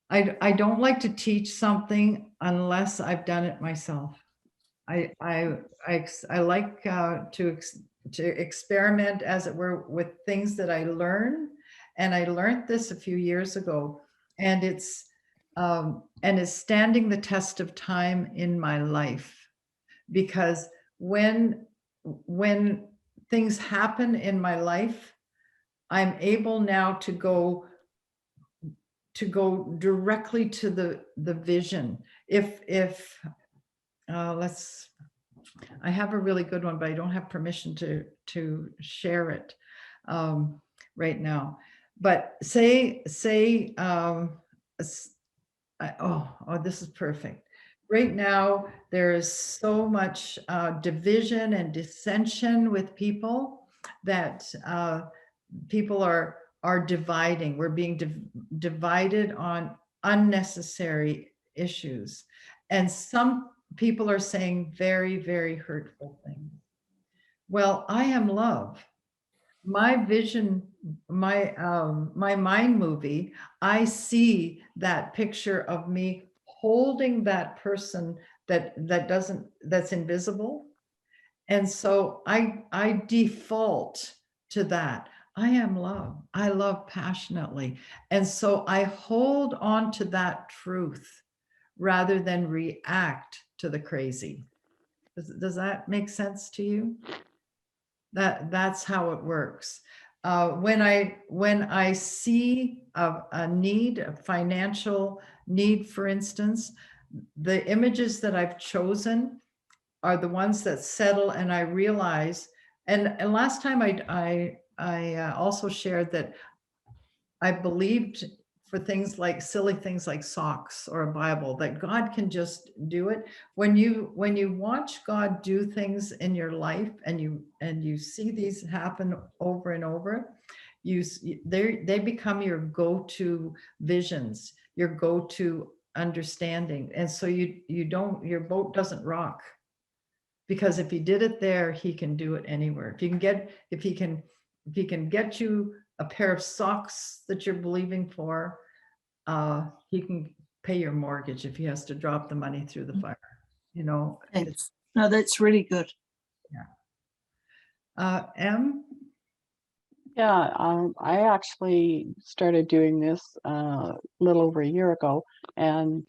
I don't like to teach something unless I've done it myself. I like to experiment, as it were, with things that I learn. And I learned this a few years ago, and it's standing the test of time in my life, because when things happen in my life, I'm able now to go directly to the vision. I have a really good one, but I don't have permission to share it right now. But say this is perfect. Right now, there is so much division and dissension with people that people are dividing. We're being divided on unnecessary issues. And some people are saying very, very hurtful things. Well, I am love. My vision, my mind movie, I see that picture of me holding that person that's invisible. And so I default to that. I am love. I love passionately. And so I hold on to that truth. rather than react to the crazy. Does that make sense to you? That's how it works. When I see a need, a financial need, for instance, the images that I've chosen are the ones that settle, and I realize. And last time I also shared that I believed for things like silly things like socks or a Bible, that God can just do it. When you watch God do things in your life, and you see these happen over and over, they become your go-to visions, your go-to understanding. And so your boat doesn't rock, because if he did it there, he can do it anywhere. If he can get you a pair of socks that you're believing for, he can pay your mortgage if he has to drop the money through the fire. Thanks. No, that's really good. M. Yeah, I actually started doing this a little over a year ago, and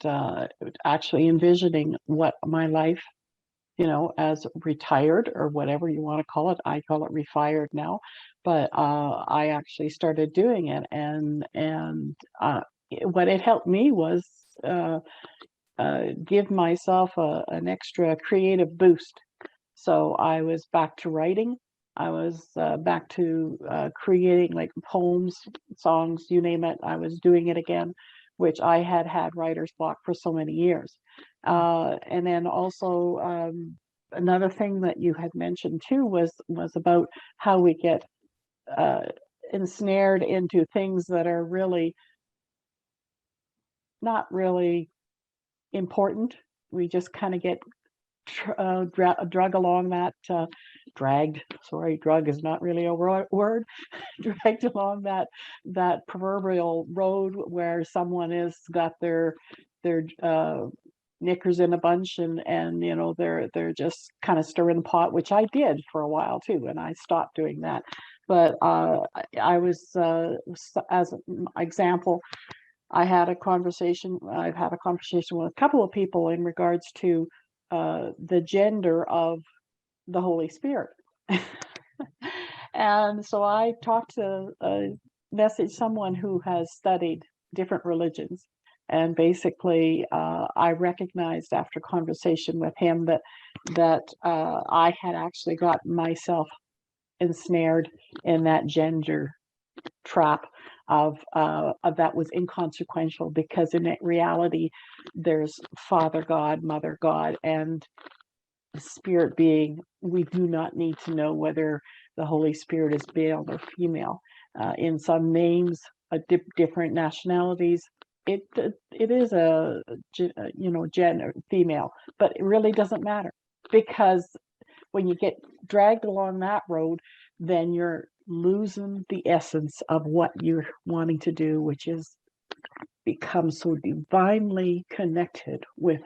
actually envisioning what my life, as retired or whatever you want to call it. I call it refired now, but I actually started doing it, and what it helped me was give myself an extra creative boost. So I was back to writing. I was back to creating like poems, songs, you name it. I was doing it again, which I had writer's block for so many years. And then also another thing that you had mentioned too was about how we get ensnared into things that are really not really important. We just kind of get drug along that drug is not really a word dragged along that proverbial road where someone has got their knickers in a bunch, and they're just kind of stirring the pot, which I did for a while too, and I stopped doing that. But I was as an example, I've had a conversation with a couple of people in regards to the gender of the Holy Spirit. And so I talked to message someone who has studied different religions, and basically I recognized after conversation with him that I had actually got myself ensnared in that gender trap of that was inconsequential, because in reality there's Father God, Mother God, and the Spirit being. We do not need to know whether the Holy Spirit is male or female. In some names, different nationalities, it is a gender female, but it really doesn't matter, because when you get dragged along that road, then you're losing the essence of what you're wanting to do, which is become so divinely connected with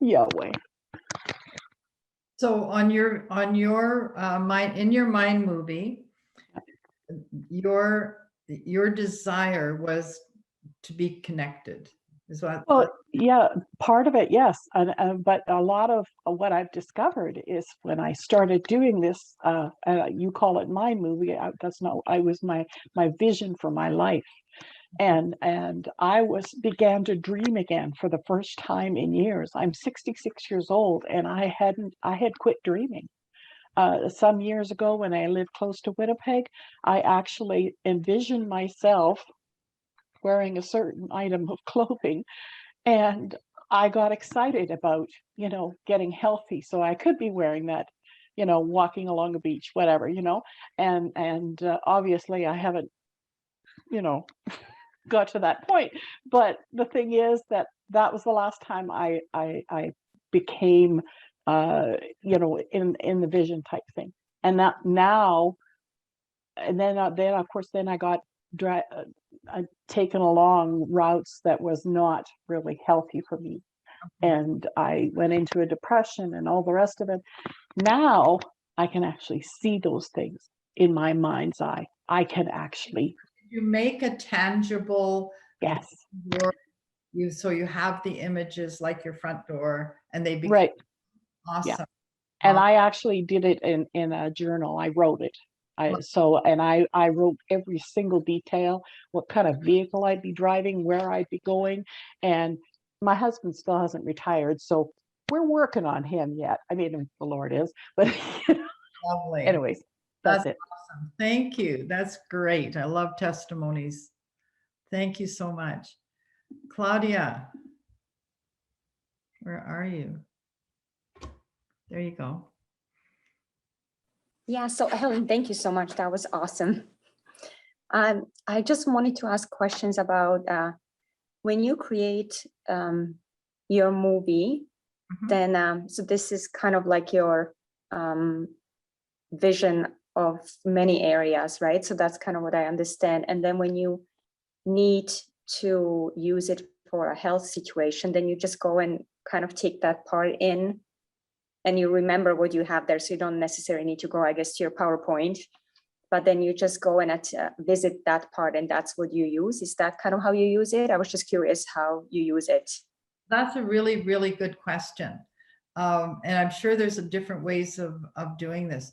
Yahweh. So in your mind movie, your desire was to be connected. Is what? Well, yeah, part of it, yes, but a lot of what I've discovered is when I started doing this. You call it my movie. That's not. I was my vision for my life, and I began to dream again for the first time in years. I'm 66 years old, and I had quit dreaming. Some years ago, when I lived close to Winnipeg, I actually envisioned myself wearing a certain item of clothing, and I got excited about, getting healthy. So I could be wearing that, walking along a beach, whatever, and obviously I haven't, got to that point. But the thing is that was the last time I became, in the vision type thing. And that now, and then of course, then I got taken along routes that was not really healthy for me, and I went into a depression and all the rest of it. Now I can actually see those things in my mind's eye. I can actually You make a tangible yes your So you have the images like your front door and they become Right. awesome. And I actually did it in a journal. I wrote it. I wrote every single detail, what kind of vehicle I'd be driving, where I'd be going. And my husband still hasn't retired, so we're working on him yet. I mean, the Lord is, but Lovely. anyways, that's it. Awesome. Thank you. That's great. I love testimonies. Thank you so much. Claudia, where are you? There you go. Yeah, so Helen, thank you so much. That was awesome. I just wanted to ask questions about when you create your movie, Mhm. then so this is kind of like your vision of many areas, right? So that's kind of what I understand. And then when you need to use it for a health situation, then you just go and kind of take that part in and you remember what you have there. So you don't necessarily need to go, I guess, to your PowerPoint, but then you just go and visit that part and that's what you use. Is that kind of how you use it? I was just curious how you use it. That's a really, really good question. And I'm sure there's different ways of doing this.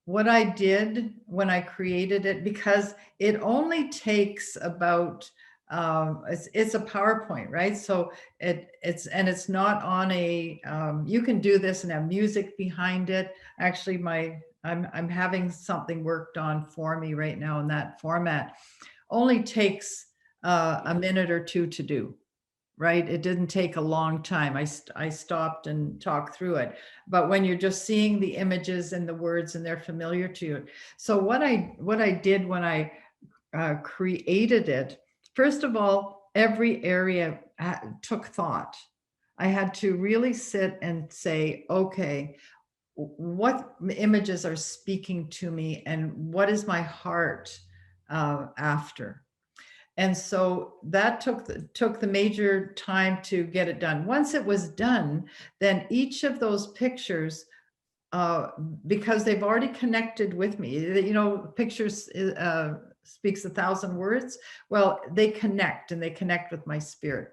What I did when I created it, because it only takes about, it's a PowerPoint, right? So it's not on a, you can do this and have music behind it. Actually, I'm having something worked on for me right now in that format. Only takes a minute or two to do. Right? It didn't take a long time. I stopped and talked through it. But when you're just seeing the images and the words and they're familiar to you. So what I did when I created it, first of all, every area took thought. I had to really sit and say, okay, what images are speaking to me and what is my heart after? And so that took the major time to get it done. Once it was done, then each of those pictures, because they've already connected with me, you know, pictures speaks 1,000 words. Well, they connect and they connect with my spirit.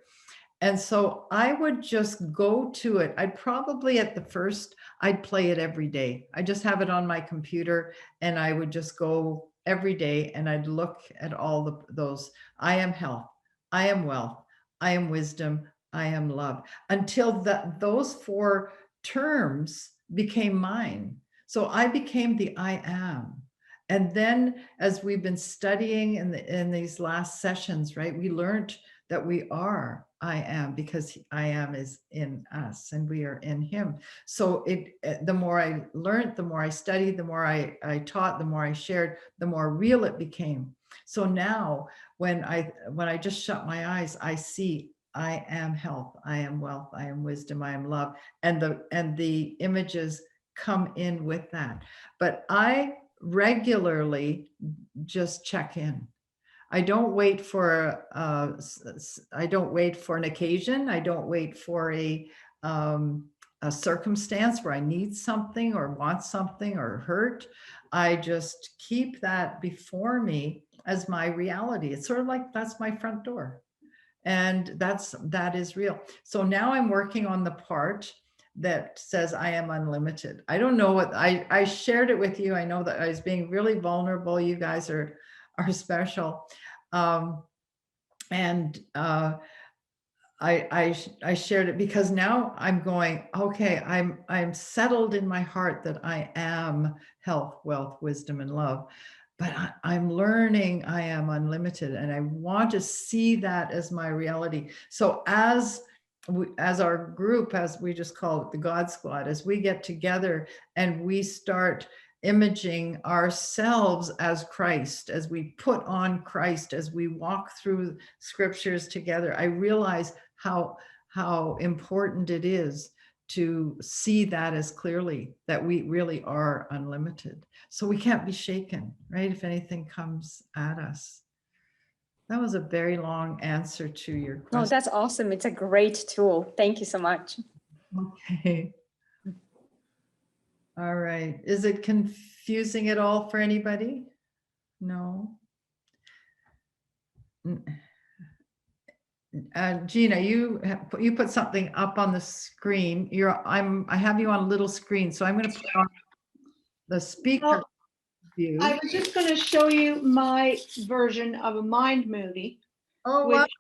And so I would just go to it. I'd probably at the first, I'd play it every day. I just have it on my computer and I would just go every day and I'd look at all those. I am health, I am wealth, I am wisdom, I am love, until those 4 terms became mine. So I became the I am. And then as we've been studying in these last sessions, right, we learned that we are I am, because I am is in us and we are in him. So the more I learned, the more I studied, the more I taught, the more I shared, the more real it became. So now when I just shut my eyes, I see I am health, I am wealth, I am wisdom, I am love. And the images come in with that. But I regularly just check in. I don't wait for I don't wait for an occasion. I don't wait for a circumstance where I need something or want something or hurt. I just keep that before me as my reality. It's sort of like that's my front door, and that is real. So now I'm working on the part that says I am unlimited. I don't know what I shared it with you. I know that I was being really vulnerable. You guys are special. And I shared it because now I'm going, okay, I'm settled in my heart that I am health, wealth, wisdom, and love. But I'm learning I am unlimited, and I want to see that as my reality. So as our group, as we just call it the God Squad, as we get together and we start imaging ourselves as Christ, as we put on Christ, as we walk through scriptures together, I realize how important it is to see that as clearly, that we really are unlimited. So we can't be shaken, right? If anything comes at us. That was a very long answer to your question. Oh, that's awesome. It's a great tool. Thank you so much. Okay. All right. Is it confusing at all for anybody? No. Gina, you put something up on the screen. I have you on a little screen, so I'm going to put on the speaker Well, view. I was just going to show you my version of a mind movie, Oh, wow. which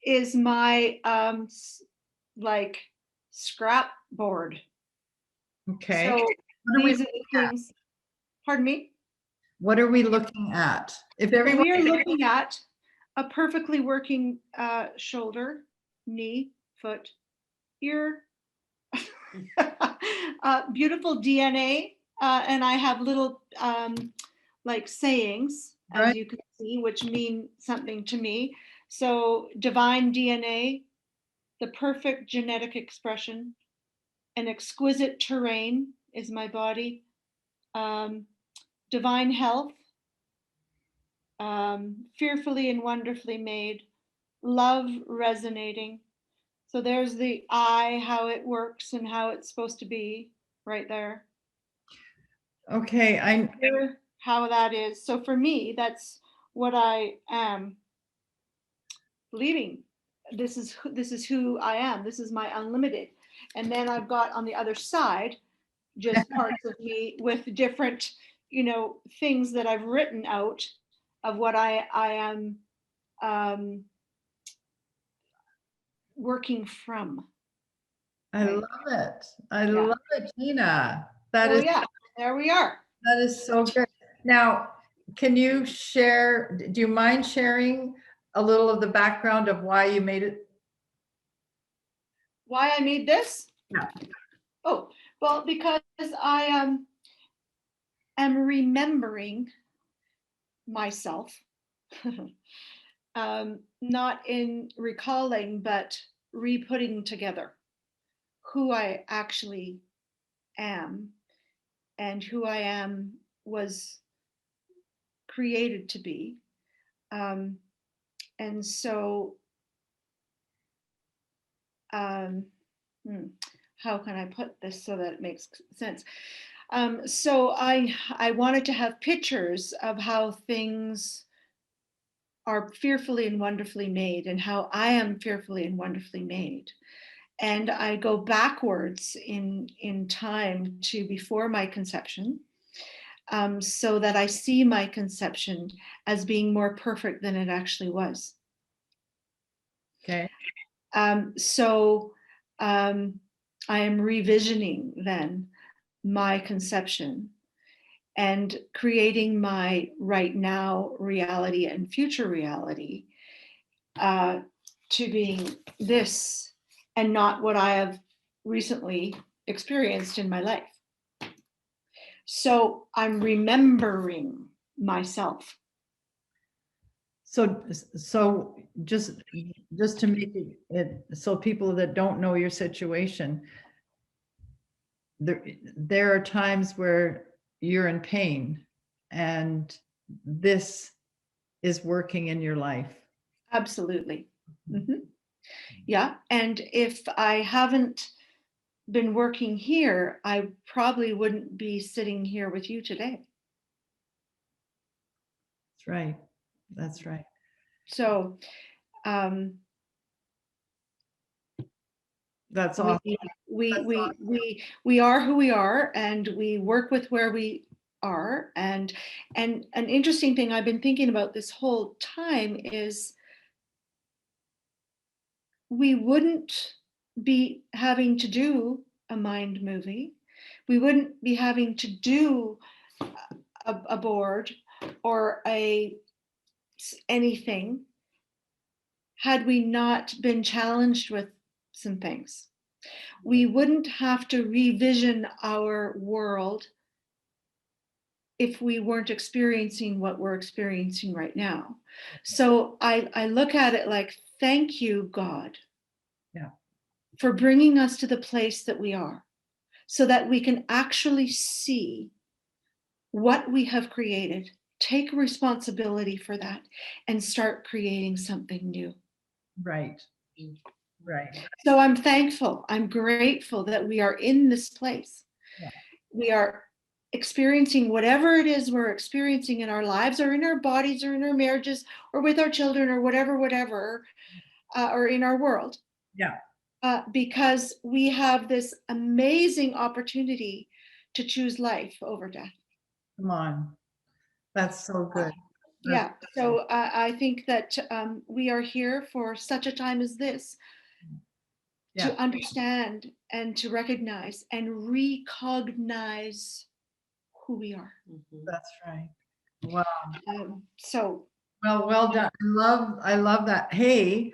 is my like scrap board. Okay. So What are we these are the things. Pardon me. What are we looking at? If everyone, We are looking at a perfectly working shoulder, knee, foot, ear, beautiful DNA, and I have little like sayings, as Right. you can see, which mean something to me. So divine DNA, the perfect genetic expression, an exquisite terrain is my body, divine health, fearfully and wonderfully made, love resonating. So there's the I, how it works and how it's supposed to be right there. Okay, Here, how that is. So for me, that's what I am believing. This is who I am. This is my unlimited. And then I've got on the other side just parts of me with different, things that I've written out of what I am working from. I Right. love it. I Yeah. love it, Gina. That So is yeah, there we are. that is so good. Now, can you share? Do you mind sharing a little of the background of why you made it? Why I made this? Yeah. Oh, well, because I am remembering myself, not in recalling, but re-putting together who I actually am and who I am was created to be. And so, how can I put this so that it makes sense? So I wanted to have pictures of how things are fearfully and wonderfully made and how I am fearfully and wonderfully made. And I go backwards in time to before my conception, so that I see my conception as being more perfect than it actually was. Okay. So I am revisioning then my conception and creating my right now reality and future reality to being this and not what I have recently experienced in my life. So I'm remembering myself. So just to make it so people that don't know your situation, there are times where you're in pain and this is working in your life. Absolutely. Mm-hmm. Yeah. And if I haven't been working here, I probably wouldn't be sitting here with you today. That's right. That's right. So That's awesome. we are who we are, and we work with where we are. And an interesting thing I've been thinking about this whole time is we wouldn't be having to do a mind movie. We wouldn't be having to do a board or anything had we not been challenged with some things. We wouldn't have to revision our world if we weren't experiencing what we're experiencing right now. So I look at it like, thank you, God, for bringing us to the place that we are, so that we can actually see what we have created, take responsibility for that, and start creating something new. Right. Right. So I'm thankful, I'm grateful that we are in this place. Yeah. We are experiencing whatever it is we're experiencing in our lives or in our bodies or in our marriages or with our children or whatever, or in our world. Yeah. Because we have this amazing opportunity to choose life over death. Come on. That's so good. Yeah, so I think that we are here for such a time as this Yeah. to understand and to recognize and recognize who we are. That's right. Wow. So Well done. I love that. Hey,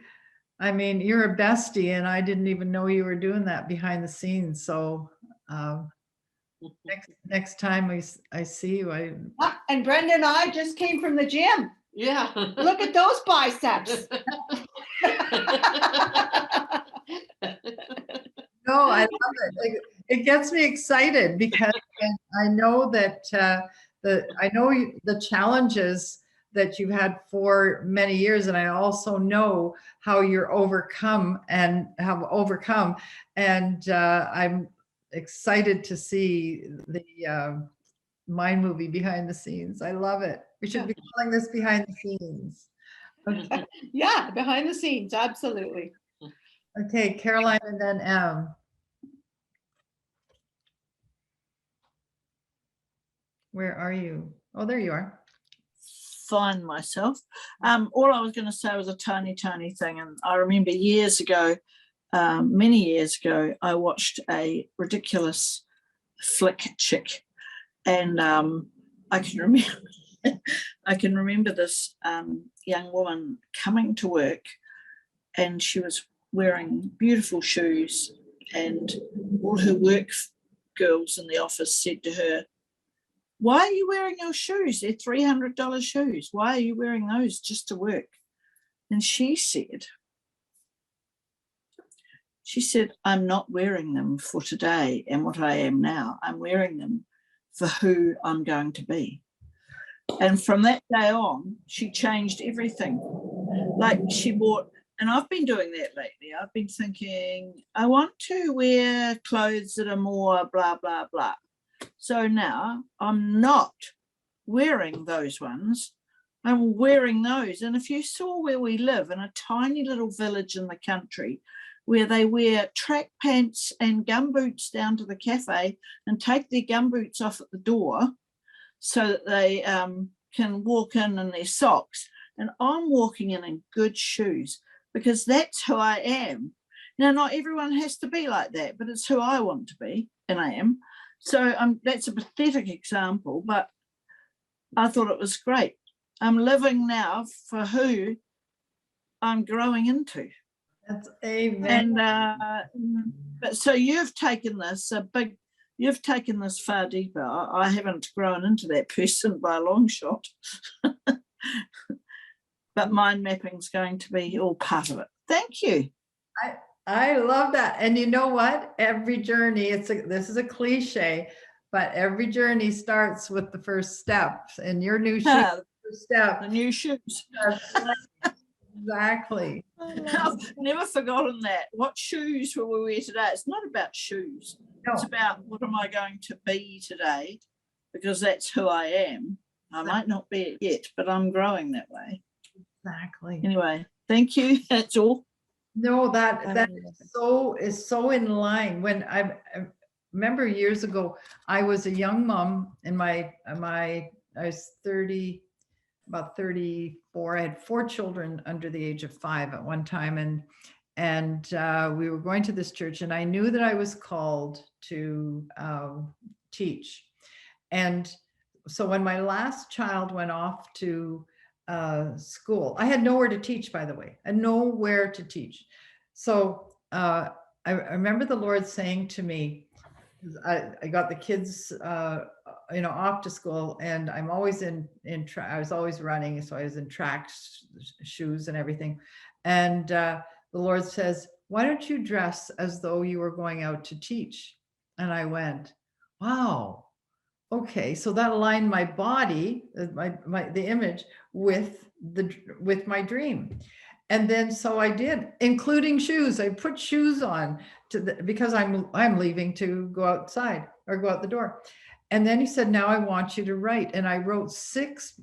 I mean, you're a bestie and I didn't even know you were doing that behind the scenes. So next time I see you, and Brenda and I just came from the gym. Yeah. Look at those biceps. no, I love it. It gets me excited because I know that the challenges that you've had for many years, and I also know how you're overcome and have overcome. And I'm excited to see the Mind movie behind the scenes. I love it. We should be calling this behind the scenes. Okay. Yeah, behind the scenes, absolutely. Okay, Caroline and then Em. Where are you? Oh, there you are. Find myself. All I was going to say was a tiny thing, and I remember years ago, many years ago, I watched a ridiculous flick chick, and I can remember this young woman coming to work, and she was wearing beautiful shoes, and all her work girls in the office said to her, "Why are you wearing your shoes? They're $300 shoes. Why are you wearing those just to work?" And she said, "I'm not wearing them for today and what I am now. I'm wearing them for who I'm going to be." And from that day on, she changed everything. Like she bought, and I've been doing that lately. I've been thinking, I want to wear clothes that are more blah, blah, blah. So now I'm not wearing those ones. I'm wearing those. And if you saw where we live, in a tiny little village in the country, where they wear track pants and gumboots down to the cafe and take their gumboots off at the door so that they can walk in their socks. And I'm walking in good shoes because that's who I am. Now, not everyone has to be like that, but it's who I want to be, and I am. So that's a pathetic example, but I thought it was great. I'm living now for who I'm growing into. That's amen. And but so you've taken this far deeper. I haven't grown into that person by a long shot. But mind mapping is going to be all part of it. Thank you. I love that. And you know what? Every journey, this is a cliche, but every journey starts with the first step. And your new shoes, first step. The new shoes. Exactly. I've never forgotten that. What shoes will we wear today? It's not about shoes. No. It's about what am I going to be today, because that's who I am. I might not be it yet, but I'm growing that way. Exactly. Anyway, thank you. That's all. No, that is so in line. When I remember years ago, I was a young mom, and I was 30, about 34. I had 4 children under the age of 5 at one time, and we were going to this church, and I knew that I was called to teach. And so when my last child went off to school, I had nowhere to teach, by the way, and nowhere to teach. So I remember the Lord saying to me, I got the kids, off to school, and I'm always I was always running. So I was in track shoes and everything. And the Lord says, "Why don't you dress as though you were going out to teach?" And I went, wow. Okay, so that aligned my body, the image with my dream. And then so I did, including shoes. I put shoes on because I'm leaving to go outside or go out the door. And then he said, "Now I want you to write." And I wrote 6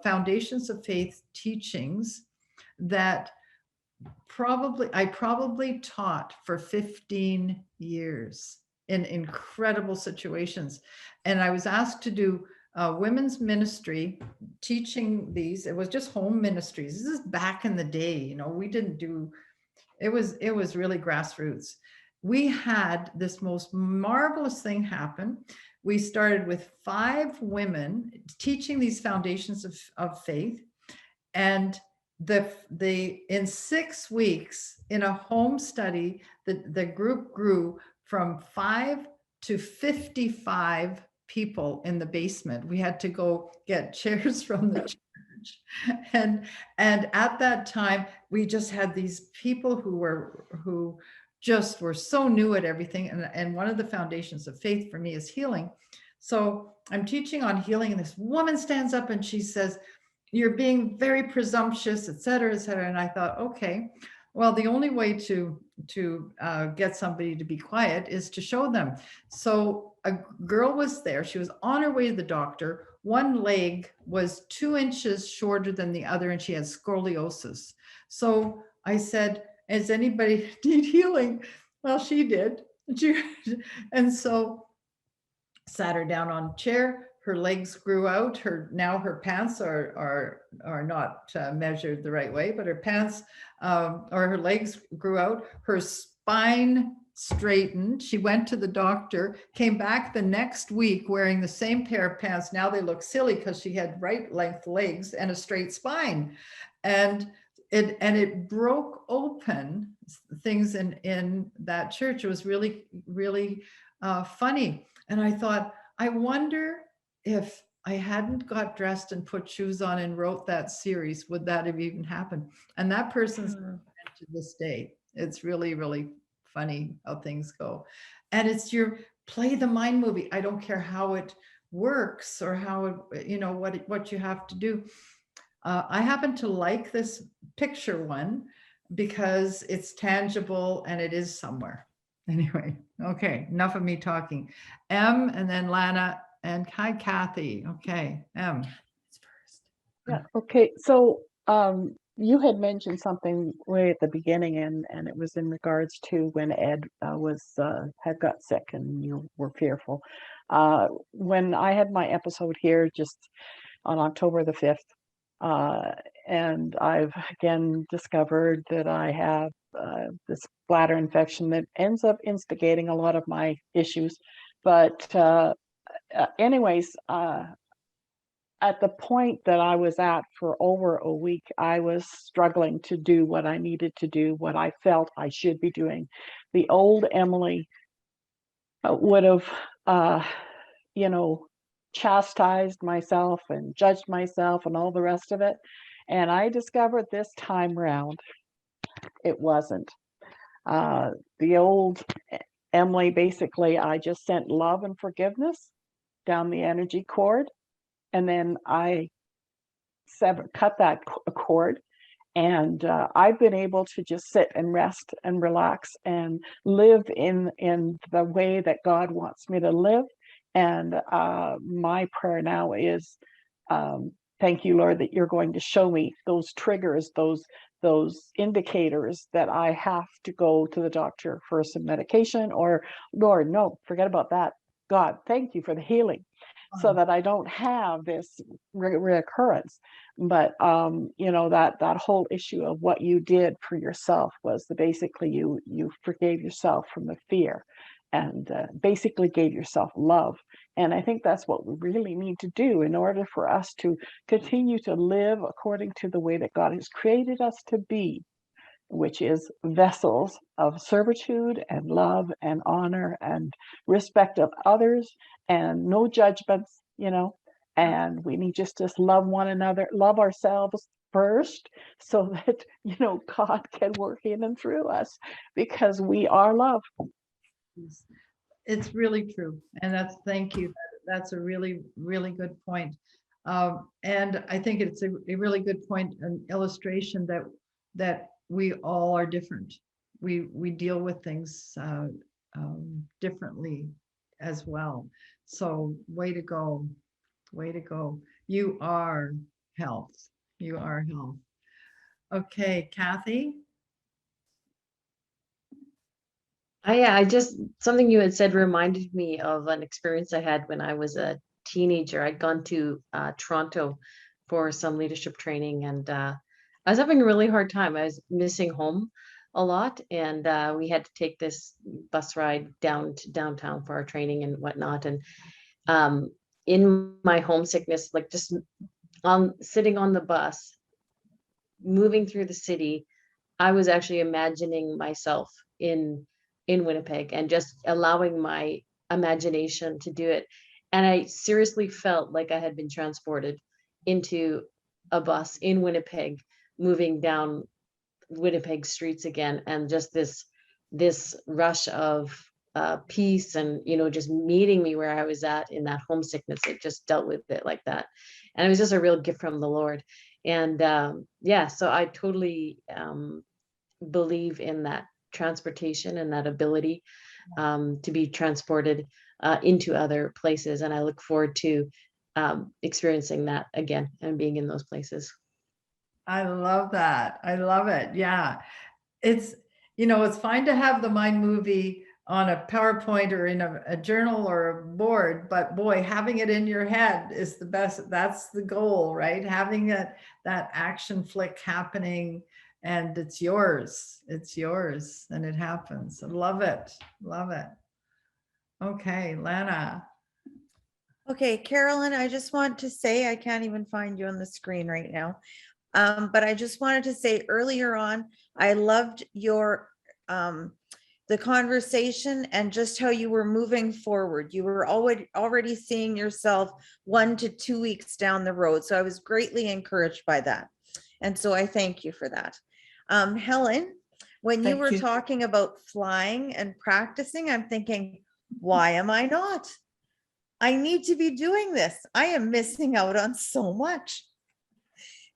Foundations of Faith teachings that I probably taught for 15 years in incredible situations. And I was asked to do women's ministry, teaching these. It was just home ministries. This is back in the day, you know, we didn't do, it was really grassroots. We had this most marvelous thing happen. We started with 5 women teaching these foundations of faith. And in 6 weeks in a home study, the group grew from 5 to 55 people in the basement. We had to go get chairs from the church. And at that time, we just had these people who just were so new at everything. And one of the foundations of faith for me is healing. So I'm teaching on healing, and this woman stands up and she says, "You're being very presumptuous, et cetera, et cetera." And I thought, okay, well, the only way to get somebody to be quiet is to show them. So a girl was there. She was on her way to the doctor. One leg was 2 inches shorter than the other, and she had scoliosis. So I said, "Does anybody need healing?" Well, she did. And so sat her down on a chair. Her legs grew out. Now her pants are not measured the right way, but her pants or her legs grew out. Her spine straightened. She went to the doctor, came back the next week wearing the same pair of pants. Now they look silly because she had right length legs and a straight spine. And it broke open things in that church. It was really, really funny. And I thought, I wonder if I hadn't got dressed and put shoes on and wrote that series, would that have even happened? And that person's to this day. It's really, really funny how things go. And it's your play the mind movie. I don't care how it works or how it, you know, what you have to do. I happen to like this picture one because it's tangible and it is somewhere. Anyway, okay, enough of me talking. M, and then Lana, and hi, Kathy. Okay, M. Yeah, okay. So you had mentioned something way at the beginning, and it was in regards to when Ed had got sick and you were fearful. When I had my episode here just on October the 5th, and I've again discovered that I have this bladder infection that ends up instigating a lot of my issues. But anyways, at the point that I was at for over a week, I was struggling to do what I needed to do, what I felt I should be doing. The old Emily would have, chastised myself and judged myself and all the rest of it. And I discovered this time round, it wasn't. The old Emily, basically, I just sent love and forgiveness down the energy cord. And then I cut that cord. And I've been able to just sit and rest and relax and live in the way that God wants me to live. And my prayer now is, thank you, Lord, that you're going to show me those triggers, those indicators that I have to go to the doctor for some medication, or Lord, no, forget about that. God, thank you for the healing, so that I don't have this reoccurrence. But that whole issue of what you did for yourself was basically you forgave yourself from the fear, and basically gave yourself love. And I think that's what we really need to do in order for us to continue to live according to the way that God has created us to be, which is vessels of servitude and love and honor and respect of others, and no judgments, and we need just to love one another, love ourselves first, so that, God can work in and through us, because we are love. It's really true. And thank you. That's a really, really good point. And I think it's a really good point, an illustration that we all are different. We deal with things differently as well. So way to go. Way to go. You are health. You are health. Okay, Kathy. Yeah, something you had said reminded me of an experience I had when I was a teenager. I'd gone to Toronto for some leadership training, and I was having a really hard time. I was missing home a lot, and we had to take this bus ride down to downtown for our training and whatnot. And um, in my homesickness, like just sitting on the bus, moving through the city, I was actually imagining myself in Winnipeg and just allowing my imagination to do it. And I seriously felt like I had been transported into a bus in Winnipeg, moving down Winnipeg streets again, and just this rush of peace, and just meeting me where I was at in that homesickness. It just dealt with it like that, and it was just a real gift from the Lord. And yeah, so I totally believe in that transportation and that ability to be transported into other places, and I look forward to experiencing that again and being in those places. I love that. I love it. Yeah. It's, it's fine to have the mind movie on a PowerPoint or in a journal or a board, but boy, having it in your head is the best. That's the goal, right? Having that action flick happening, and it's yours. It's yours, and it happens. I love it. Love it. Okay, Lana. Okay, Carolyn, I just want to say, I can't even find you on the screen right now. But I just wanted to say earlier on, I loved your the conversation and just how you were moving forward. You were already seeing yourself 1 to 2 weeks down the road. So I was greatly encouraged by that. And so I thank you for that. Helen, when you Thank were you. talking about flying and practicing, I'm thinking, why am I not? I need to be doing this. I am missing out on so much.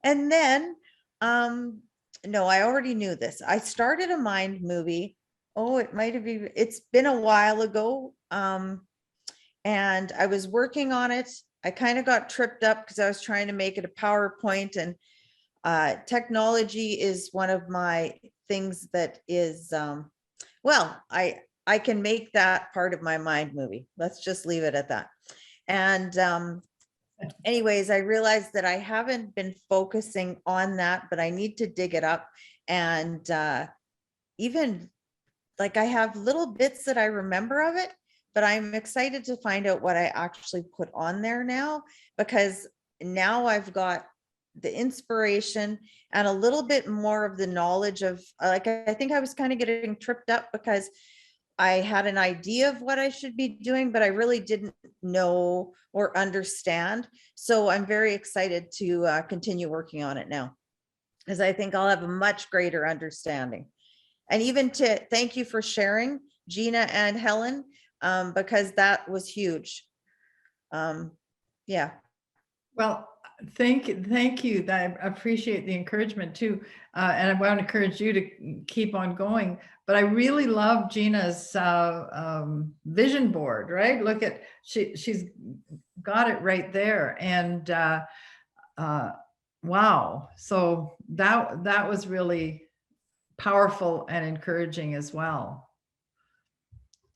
And then, no, I already knew this. I started a mind movie. Oh, it's been a while ago. And I was working on it. I kind of got tripped up because I was trying to make it a PowerPoint, and technology is one of my things that is, well, I can make that part of my mind movie. Let's just leave it at that. And anyways, I realized that I haven't been focusing on that, but I need to dig it up. And even like I have little bits that I remember of it, but I'm excited to find out what I actually put on there now, because now I've got the inspiration and a little bit more of the knowledge of, like, I think I was kind of getting tripped up because I had an idea of what I should be doing, but I really didn't know or understand. So I'm very excited to continue working on it now, because I think I'll have a much greater understanding. And even to thank you for sharing, Gina and Helen, because that was huge. Yeah. Well, thank you. I appreciate the encouragement too. And I want to encourage you to keep on going. But I really love Gina's vision board, right? Look at, she's got it right there. And wow. So that was really powerful and encouraging as well.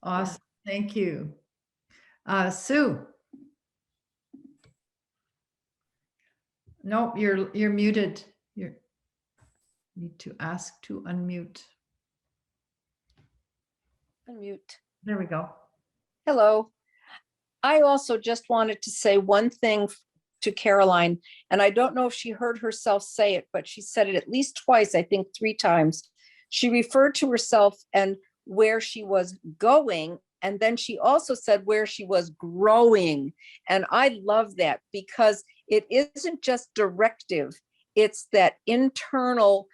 Awesome. Thank you. Sue. Nope, you're muted. You need to ask to unmute. Unmute. There we go. Hello. I also just wanted to say one thing to Caroline, and I don't know if she heard herself say it, but she said it at least twice, I think 3 times. She referred to herself and where she was going, and then she also said where she was growing. And I love that, because it isn't just directive, it's that internal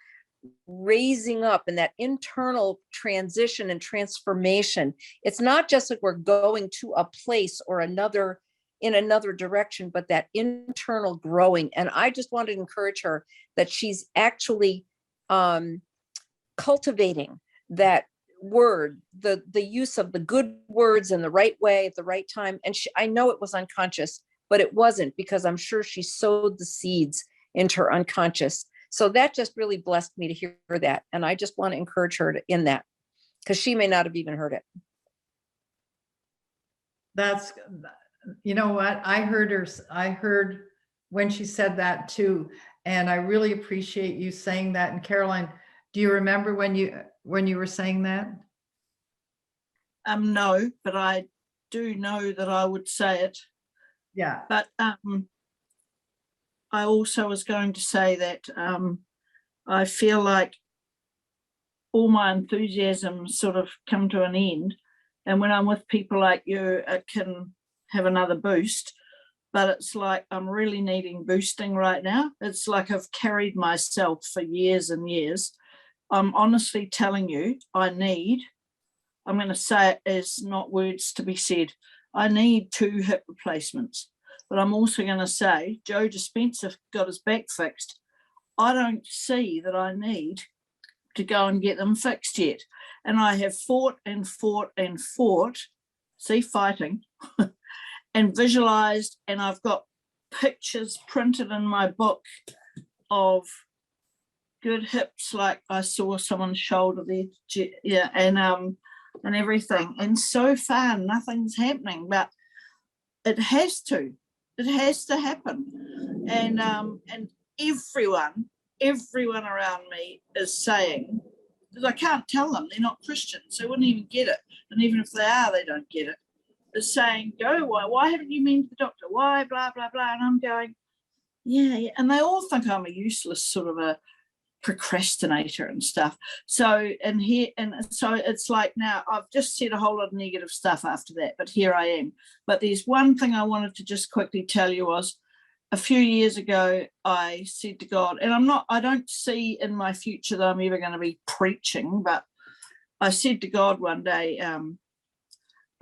raising up and that internal transition and transformation. It's not just that we're going to a place or another in another direction, but that internal growing. And I just want to encourage her that she's actually cultivating that word, the use of the good words in the right way at the right time. And I know it was unconscious, but it wasn't, because I'm sure she sowed the seeds into her unconscious. So that just really blessed me to hear that. And I just want to encourage her in that. because she may not have even heard it. That's, you know what? I heard when she said that too. And I really appreciate you saying that. And Caroline, do you remember when you were saying that? No, but I do know that I would say it. Yeah. But I also was going to say that I feel like all my enthusiasm sort of come to an end. And when I'm with people like you, it can have another boost. But it's like I'm really needing boosting right now. It's like I've carried myself for years and years. I'm honestly telling you, I'm going to say it as not words to be said. I need 2 hip replacements. But I'm also going to say, Joe Dispenza got his back fixed. I don't see that I need to go and get them fixed yet. And I have fought and fought and fought, see, fighting, and visualized, and I've got pictures printed in my book of good hips, like I saw someone's shoulder there, yeah, and everything. And so far, nothing's happening, but it has to happen. And everyone around me is saying, because I can't tell them, they're not Christians, they wouldn't even get it. And even if they are, they don't get it. Is saying, go, why haven't you been to the doctor? Why, blah, blah, blah. And I'm going, yeah. And they all think I'm a useless sort of a procrastinator and stuff. So, so it's like now I've just said a whole lot of negative stuff after that, but here I am. But there's one thing I wanted to just quickly tell you was a few years ago, I said to God, and I don't see in my future that I'm ever going to be preaching, but I said to God one day,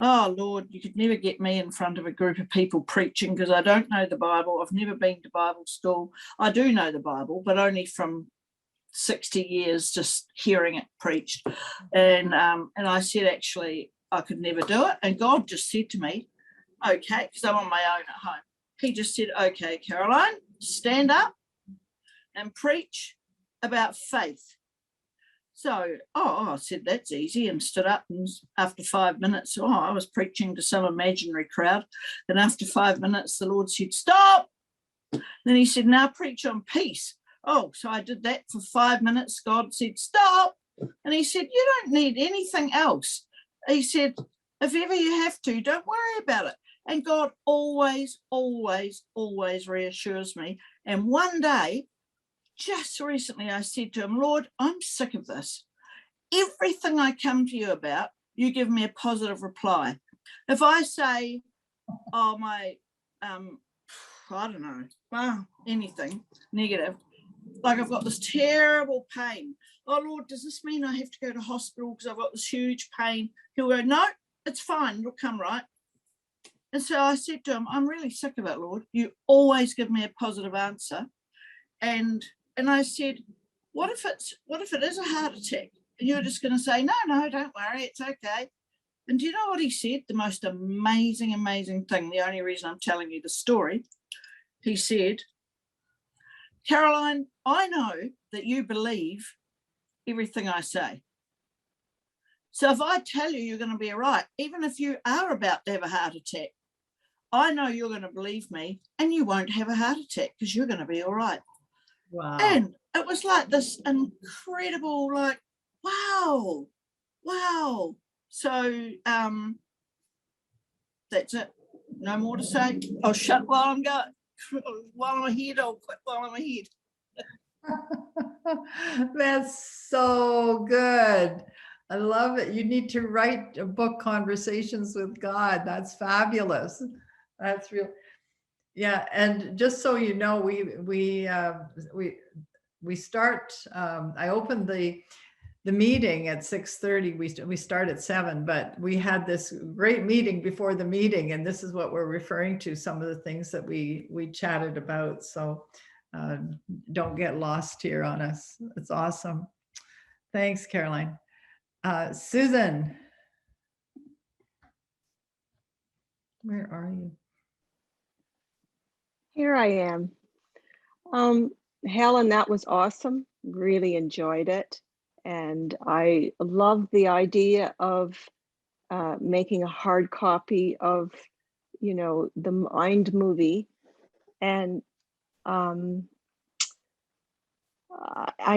oh, Lord, you could never get me in front of a group of people preaching because I don't know the Bible. I've never been to Bible school. I do know the Bible, but only from 60 years just hearing it preached. And I said, actually, I could never do it. And God just said to me, okay, because I'm on my own at home. He just said, okay, Caroline, stand up and preach about faith. So, I said, that's easy, and stood up, and after 5 minutes, I was preaching to some imaginary crowd. And after 5 minutes, the Lord said, stop. Then he said, now preach on peace. Oh, so I did that for 5 minutes. God said, stop. And he said, you don't need anything else. He said, if ever you have to, don't worry about it. And God always, always, always reassures me. And one day, just recently, I said to him, Lord, I'm sick of this. Everything I come to you about, you give me a positive reply. If I say, oh, my, I don't know, anything negative, like I've got this terrible pain. Oh, Lord, does this mean I have to go to hospital because I've got this huge pain? He'll go, no, it's fine. It'll come right. And so I said to him, I'm really sick of it, Lord. You always give me a positive answer. And I said, what if it is a heart attack? And you're just going to say, no, don't worry, it's okay. And do you know what he said? The most amazing, amazing thing, the only reason I'm telling you the story, he said, Caroline, I know that you believe everything I say. So if I tell you you're going to be all right, even if you are about to have a heart attack, I know you're going to believe me and you won't have a heart attack because you're going to be all right. Wow. And it was like this incredible, like, wow. So that's it. No more to say. I'll shut while I'm going. While I'm ahead, I'll quit while I'm ahead. That's so good. I love it. You need to write a book, Conversations with God. That's fabulous. That's real. Yeah, and just so you know, we start. I opened the meeting at 6:30. We start at 7, but we had this great meeting before the meeting, and this is what we're referring to. Some of the things that we chatted about. So don't get lost here on us. It's awesome. Thanks, Caroline. Susan, where are you? Here I am. Helen, that was awesome. Really enjoyed it. And I love the idea of making a hard copy of, you know, the Mind movie. And I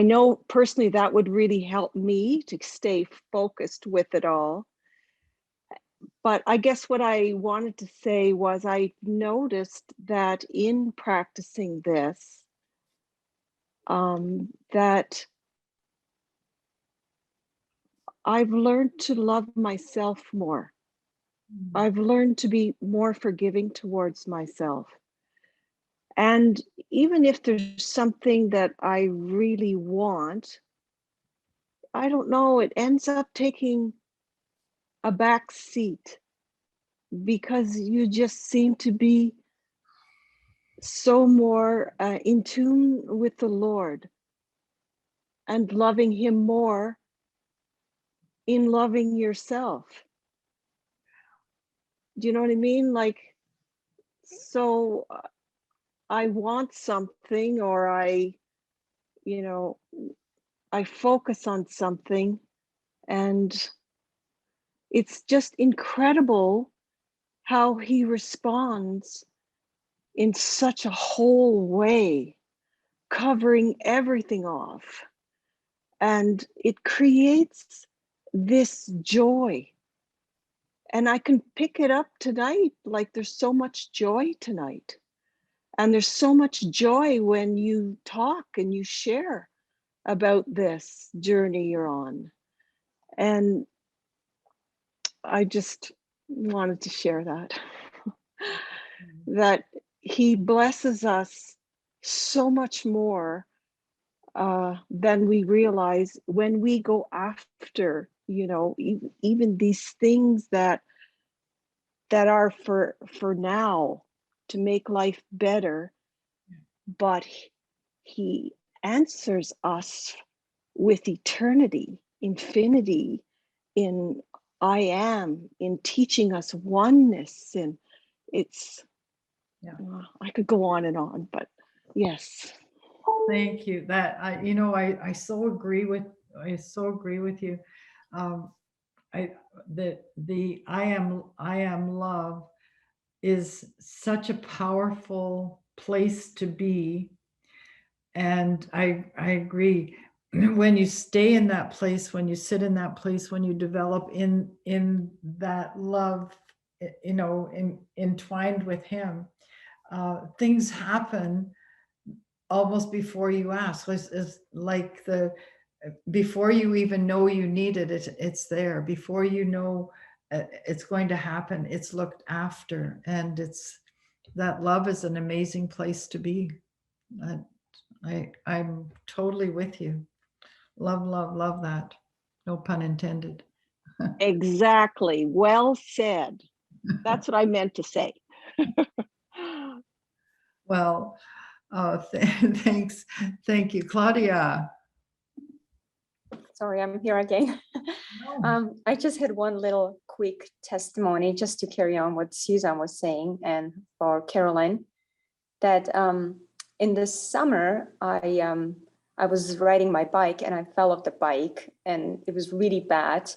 know personally that would really help me to stay focused with it all. But I guess what I wanted to say was I noticed that in practicing this, that I've learned to love myself more. I've learned to be more forgiving towards myself. And even if there's something that I really want, I don't know, it ends up taking a back seat because you just seem to be so more in tune with the Lord and loving him more in loving yourself. Do you know what I mean? Like, so I want something, or I, you know, I focus on something, and it's just incredible how he responds in such a whole way, covering everything off. And it creates this joy. And I can pick it up tonight. Like, there's so much joy tonight. And there's so much joy when you talk and you share about this journey you're on. And I just wanted to share that. That he blesses us so much more than we realize when we go after, you know, even these things that are for now, to make life better. But he answers us with eternity, infinity, in I am, in teaching us oneness. And it's, I could go on and on, but yes. Thank you. That I so agree with you. The I am love is such a powerful place to be. And I agree. When you stay in that place, when you sit in that place, when you develop in that love, entwined with him, things happen almost before you ask. It's like before you even know you need it, it's there. Before you know it's going to happen, it's looked after. And that love is an amazing place to be. I'm totally with you. Love that. No pun intended. Exactly. Well said. That's what I meant to say. Well, thanks. Thank you, Claudia. Sorry, I'm here again. I just had one little quick testimony just to carry on what Susan was saying, and for Caroline, that in the summer, I was riding my bike and I fell off the bike, and it was really bad.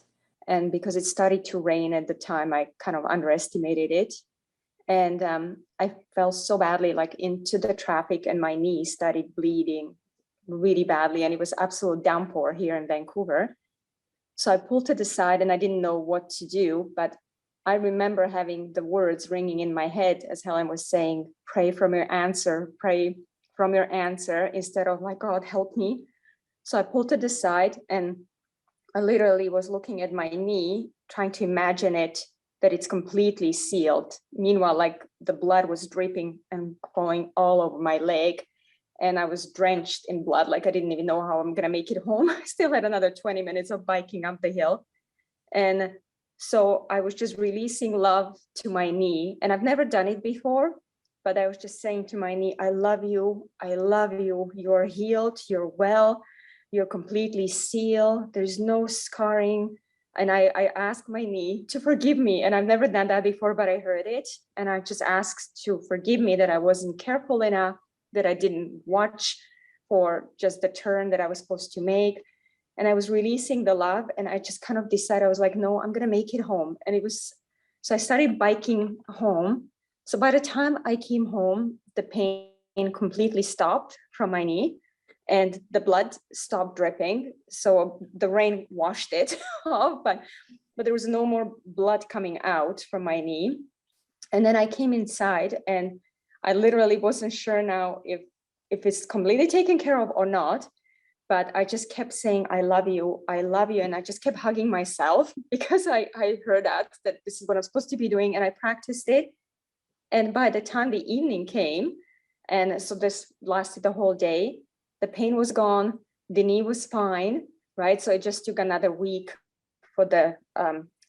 And because it started to rain at the time, I kind of underestimated it. And I fell so badly, like into the traffic, and my knee started bleeding really badly. And it was absolute downpour here in Vancouver. So I pulled to the side and I didn't know what to do. But I remember having the words ringing in my head, as Helen was saying, pray from your answer, instead of like, God, help me. So I pulled to the side and I literally was looking at my knee, trying to imagine that it's completely sealed. Meanwhile, like the blood was dripping and flowing all over my leg. And I was drenched in blood. Like I didn't even know how I'm going to make it home. I still had another 20 minutes of biking up the hill. And so I was just releasing love to my knee. And I've never done it before, but I was just saying to my knee, I love you. I love you. You're healed. You're well. You're completely sealed. There's no scarring. And I asked my knee to forgive me. And I've never done that before, but I heard it. And I just asked to forgive me that I wasn't careful enough, that I didn't watch for just the turn that I was supposed to make. and I was releasing the love, and I just kind of decided, I was like, no, I'm going to make it home. And it was, so I started biking home. So by the time I came home, the pain completely stopped from my knee and the blood stopped dripping. So the rain washed it off, but there was no more blood coming out from my knee. And then I came inside, and I literally wasn't sure now if it's completely taken care of or not. But I just kept saying, I love you, I love you. And I just kept hugging myself because I heard that this is what I'm supposed to be doing, and I practiced it. And by the time the evening came, and so this lasted the whole day, the pain was gone, the knee was fine, right? So it just took another week for the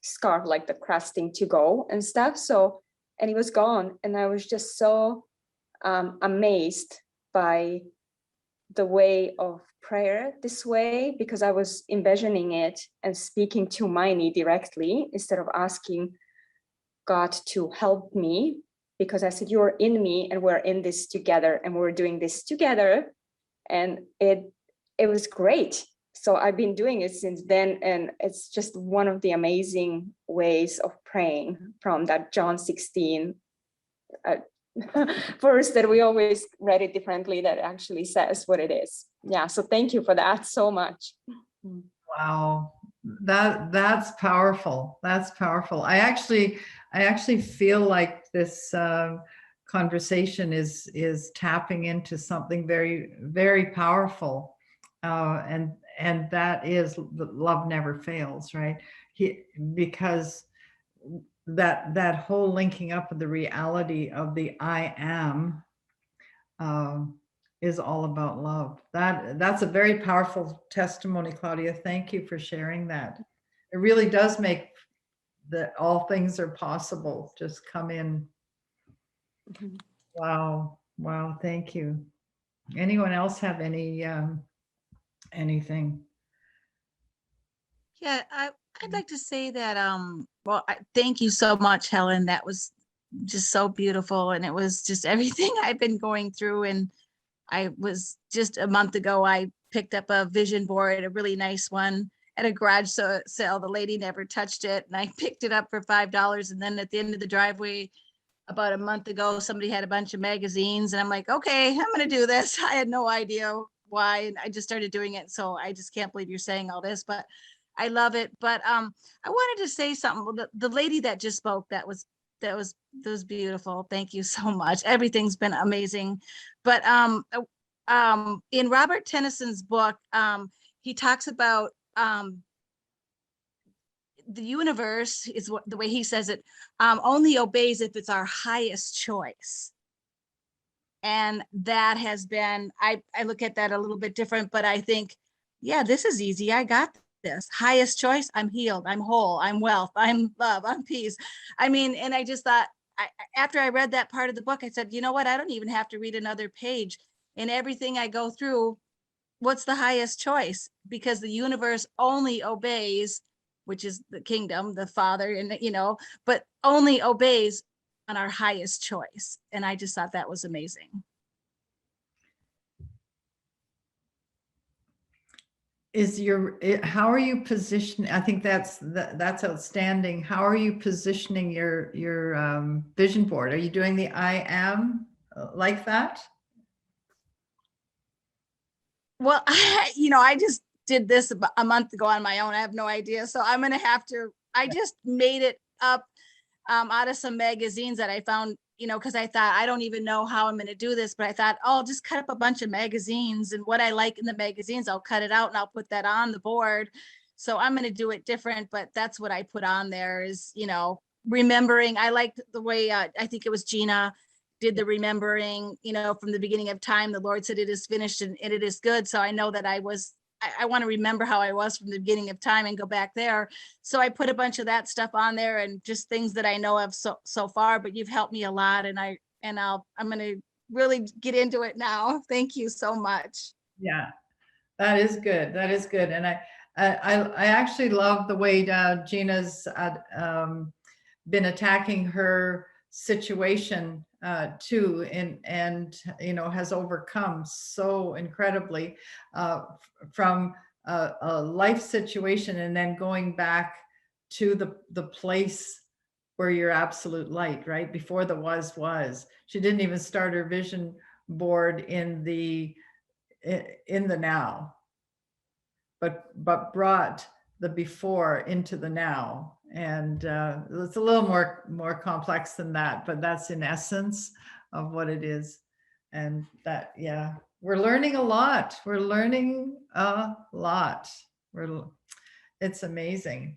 scar, like the crusting, to go and stuff. So, and it was gone. And I was just so amazed by the way of prayer this way, because I was envisioning it and speaking to my knee directly instead of asking God to help me, because I said, you're in me and we're in this together and we're doing this together. And it was great. So I've been doing it since then. And it's just one of the amazing ways of praying from that John 16 verse that we always read it differently, that actually says what it is. Yeah. So thank you for that so much. Wow. That's powerful. That's powerful. I actually feel like this conversation is tapping into something very, very powerful. And that is love never fails, right? Because that whole linking up of the reality of the I am is all about love. That's a very powerful testimony, Claudia. Thank you for sharing that. It really does make that all things are possible. Just come in. Wow. Wow. Thank you. Anyone else have anything? Yeah, I'd like to say that, well, thank you so much, Helen. That was just so beautiful. And it was just everything I've been going through. And I was just a month ago, I picked up a vision board, a really nice one at a garage sale. The lady never touched it. And I picked it up for $5. And then at the end of the driveway, about a month ago, somebody had a bunch of magazines, and I'm like, okay, I'm going to do this. I had no idea why. And I just started doing it. So I just can't believe you're saying all this, but I love it. But I wanted to say something. The lady that just spoke, that was beautiful. Thank you so much. Everything's been amazing. But in Robert Tennyson's book, he talks about the universe, is what the way he says it, only obeys if it's our highest choice. And that has been, I look at that a little bit different, but I think, yeah, this is easy. I got this. Highest choice, I'm healed, I'm whole, I'm wealth, I'm love, I'm peace. I mean, and I just thought, after I read that part of the book, I said, you know what? I don't even have to read another page. In everything I go through, what's the highest choice? Because the universe only obeys, which is the kingdom, the Father, and but only obeys on our highest choice. And I just thought that was amazing. How are you positioning? I think that's outstanding. How are you positioning your vision board? Are you doing the I am like that? Well, I just did this a month ago on my own. I have no idea. So I'm going to have to, I just made it up out of some magazines that I found, because I thought, I don't even know how I'm going to do this, but I thought, oh, I'll just cut up a bunch of magazines, and what I like in the magazines, I'll cut it out and I'll put that on the board. So I'm going to do it different, but that's what I put on there is, remembering. I liked the way, I think it was Gina did the remembering, from the beginning of time, the Lord said it is finished and it is good. So I know that I want to remember how I was from the beginning of time and go back there. So I put a bunch of that stuff on there, and just things that I know of so far, but you've helped me a lot, and I'm going to really get into it now. Thank you so much. Yeah, that is good. That is good. And I actually love the way Gina's been attacking her situation too, and has overcome so incredibly from a life situation and then going back to the place where you're absolute light, right? Before the was. She didn't even start her vision board in the now, but brought the before into the now. And it's a little more complex than that, but that's in essence of what it is. And that, yeah, we're learning a lot. We're learning a lot. It's amazing.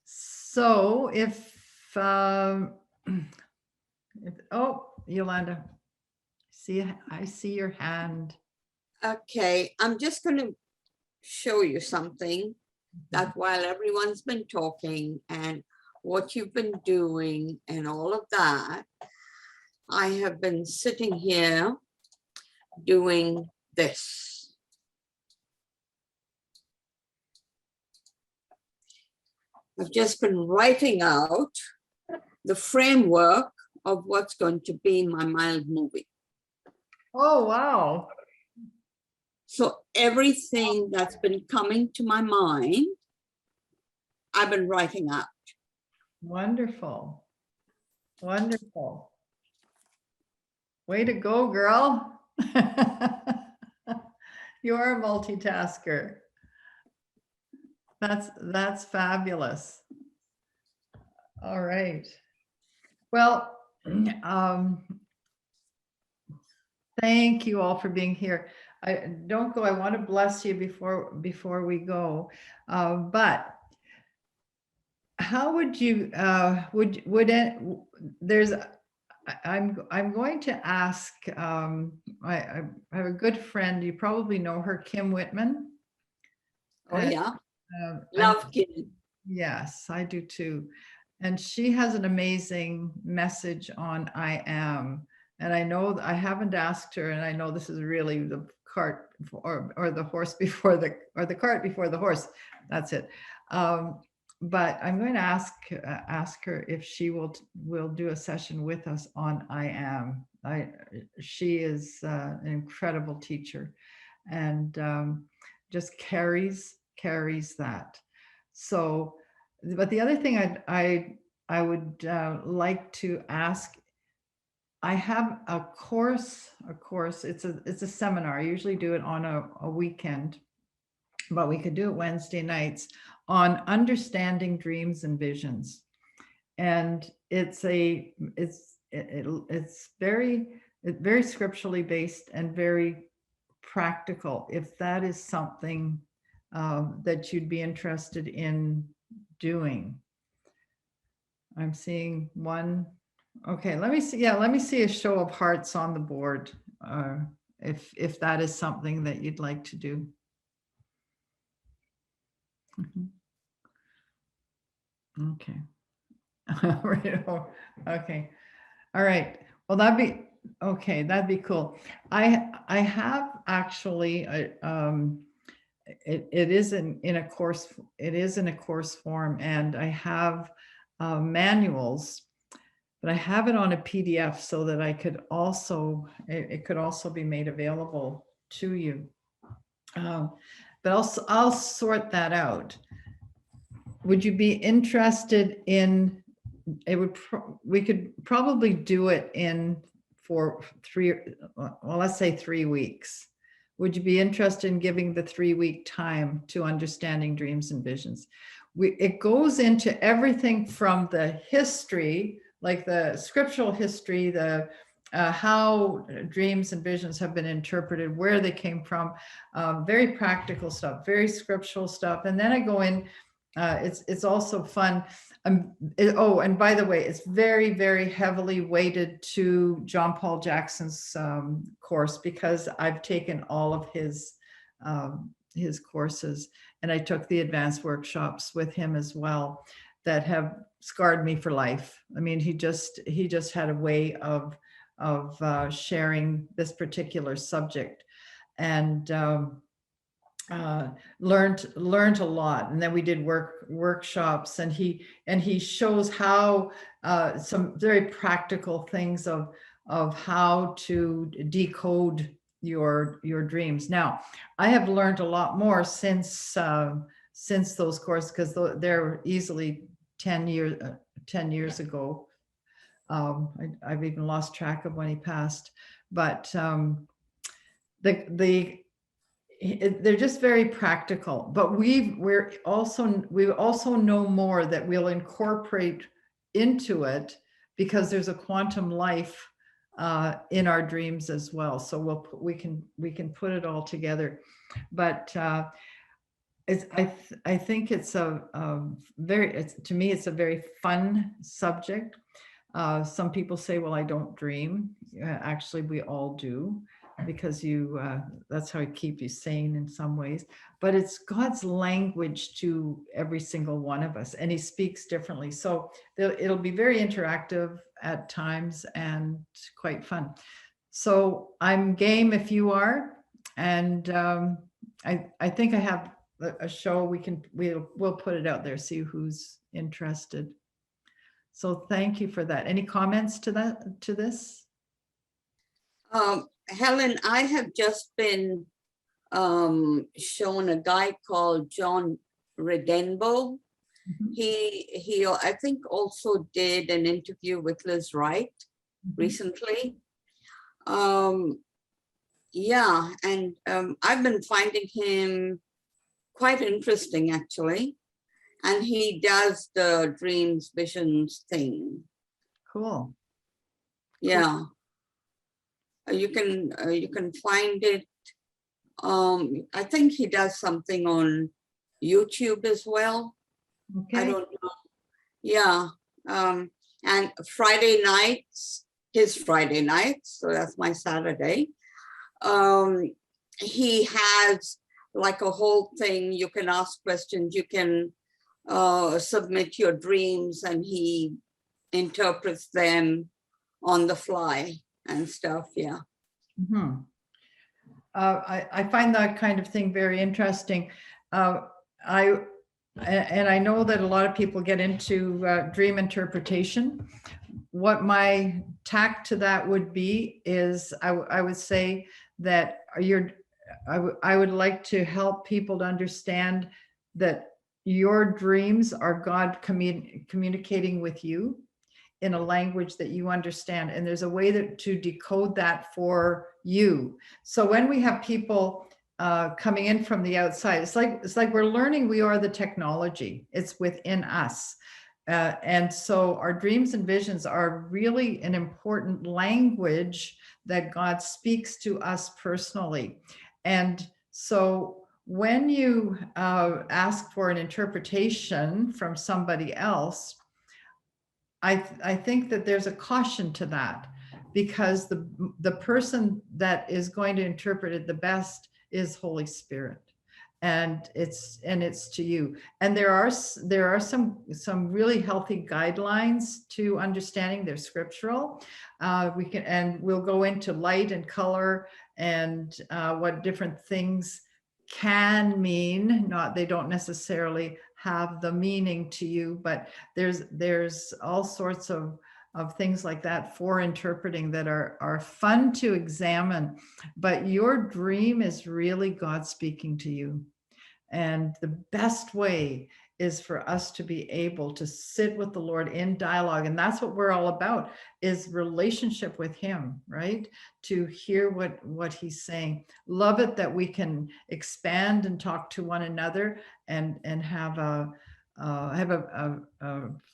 So if oh, Yolanda, I see your hand. Okay, I'm just going to show you something that while everyone's been talking and what you've been doing and all of that, I have been sitting here doing this. I've just been writing out the framework of what's going to be my mild movie. Oh, wow. So everything that's been coming to my mind, I've been writing out. Wonderful. Wonderful. Way to go, girl. You're a multitasker. That's fabulous. All right. Well, thank you all for being here. Don't go. I want to bless you before we go. But how would you I'm going to ask, I have a good friend, you probably know her, Kim Whitman. Oh, And, yeah. Love Kim. Yes, I do too. And she has an amazing message on I am. And I know I haven't asked her, and I know this is really the cart or the horse before the cart before the horse. That's it. But I'm going to ask her if she will do a session with us on I am. She is an incredible teacher, and just carries that. So, but the other thing I would like to ask. I have a course. It's a seminar. I usually do it on a weekend, but we could do it Wednesday nights on understanding dreams and visions. And it's very scripturally based and very practical. If that is something that you'd be interested in doing. I'm seeing one. Okay, let me see. Yeah, let me see a show of hearts on the board. If that is something that you'd like to do. Okay. Okay. All right. Well, that'd be okay. That'd be cool. I have actually it is in a course. It is in a course form, and I have manuals. But I have it on a PDF so that I could also, it could also be made available to you. But I'll sort that out. Would you be interested in, we could probably do it for let's say 3 weeks. Would you be interested in giving the 3-week time to understanding dreams and visions? It goes into everything from the history, like the scriptural history, the how dreams and visions have been interpreted, where they came from, very practical stuff, very scriptural stuff. And then I go in, it's also fun. Oh, and by the way, it's very, very heavily weighted to John Paul Jackson's course, because I've taken all of his courses, and I took the advanced workshops with him as well that have scarred me for life. I mean, he just had a way of sharing this particular subject, and learned a lot. And then we did workshops, and he shows how some very practical things of how to decode your dreams. Now, I have learned a lot more since those courses, because they're easily 10 years ago. I've even lost track of when he passed, but they're just very practical. But we also know more that we'll incorporate into it, because there's a quantum life in our dreams as well. So we can put it all together. But I think it's to me, it's a very fun subject. Some people say, well, I don't dream. Actually, we all do, because that's how I keep you sane in some ways. But it's God's language to every single one of us, and he speaks differently. So it'll be very interactive at times and quite fun. So I'm game if you are. And I think I have a show. We'll put it out there, see who's interested. So thank you for that. Any comments to this? Helen, I have just been shown a guy called John Redenbo. Mhm. He I think also did an interview with Liz Wright recently. Yeah, and I've been finding him quite interesting, actually. And he does the dreams, visions thing. Cool. Yeah. You can find it. I think he does something on YouTube as well. Okay. I don't know. Yeah. And Friday nights, his Friday nights, so that's my Saturday. He has like a whole thing. You can ask questions, you can submit your dreams, and he interprets them on the fly and stuff. Yeah. Mm-hmm. I find that kind of thing very interesting. I know that a lot of people get into dream interpretation. What my tack to that would be is I would say that I would like to help people to understand that your dreams are God communicating with you in a language that you understand. And there's a way to decode that for you. So when we have people coming in from the outside, it's like we're learning we are the technology. It's within us. And so our dreams and visions are really an important language that God speaks to us personally. And so when you ask for an interpretation from somebody else, I think that there's a caution to that, because the person that is going to interpret it the best is Holy Spirit, and it's to you. And there are some really healthy guidelines to understanding. They're scriptural. We'll go into light and color and what different things can mean. They don't necessarily have the meaning to you, but there's all sorts of things like that for interpreting that are fun to examine. But your dream is really God speaking to you. And the best way is for us to be able to sit with the Lord in dialogue. And that's what we're all about, is relationship with him, right? To hear what he's saying. Love it that we can expand and talk to one another, and have a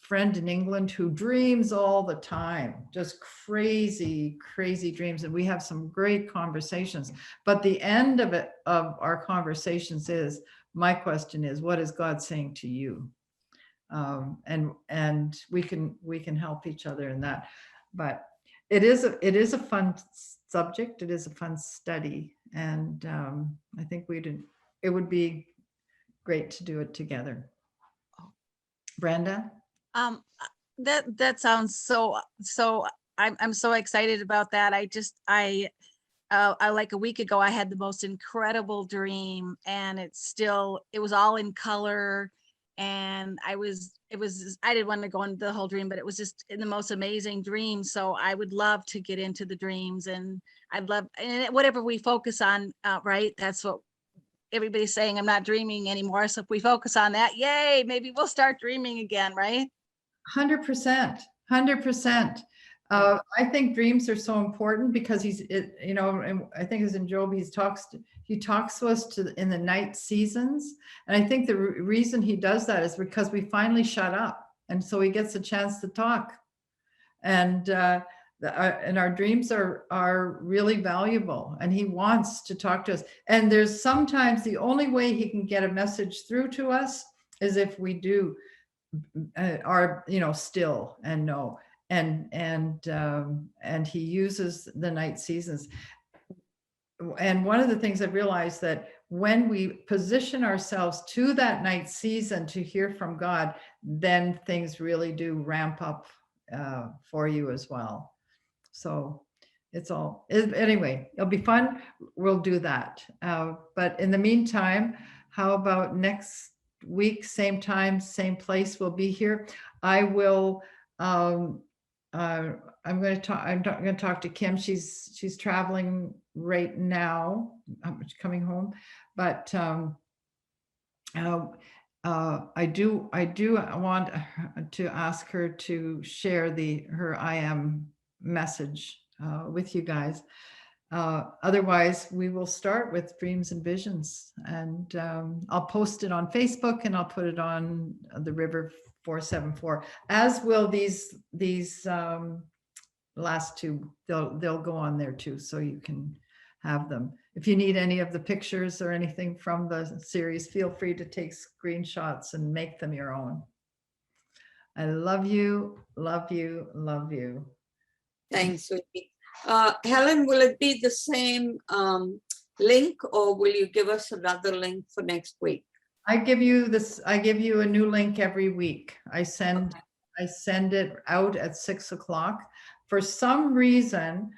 friend in England who dreams all the time, just crazy dreams. And we have some great conversations. But the end of our conversations is, my question is, what is God saying to you? And we can help each other in that. But it is a fun subject. It is a fun study, and I think it would be great to do it together. Brenda? That sounds so I'm so excited about that. I like a week ago, I had the most incredible dream, and it was all in color, And I didn't want to go into the whole dream, but it was just in the most amazing dream. So I would love to get into the dreams, and I'd love, and whatever we focus on, right? That's what everybody's saying. I'm not dreaming anymore. So if we focus on that, yay, maybe we'll start dreaming again, right? 100%, 100%. I think dreams are so important because and I think as in Job, he talks to us in the night seasons. And I think the reason he does that is because we finally shut up. And so he gets a chance to talk. And our dreams are really valuable, and he wants to talk to us. And there's sometimes the only way he can get a message through to us is if we do are still and know, and he uses the night seasons. And one of the things I've realized that when we position ourselves to that night season to hear from God, then things really do ramp up for you as well. So anyway, it'll be fun. We'll do that. But in the meantime, how about next week, same time, same place, we'll be here. I will, I'm going to talk to Kim. She's traveling right now, coming home, but I do want to ask her to share her I am message with you guys. Otherwise, we will start with dreams and visions, and I'll post it on Facebook, and I'll put it on the River 474, as will these last two. They'll go on there too, so you can have them. If you need any of the pictures or anything from the series, feel free to take screenshots and make them your own. I love you, love you, love you. Thanks, sweetie. Helen, will it be the same link, or will you give us another link for next week? I give you a new link every week. I send it out at 6 o'clock. For some reason,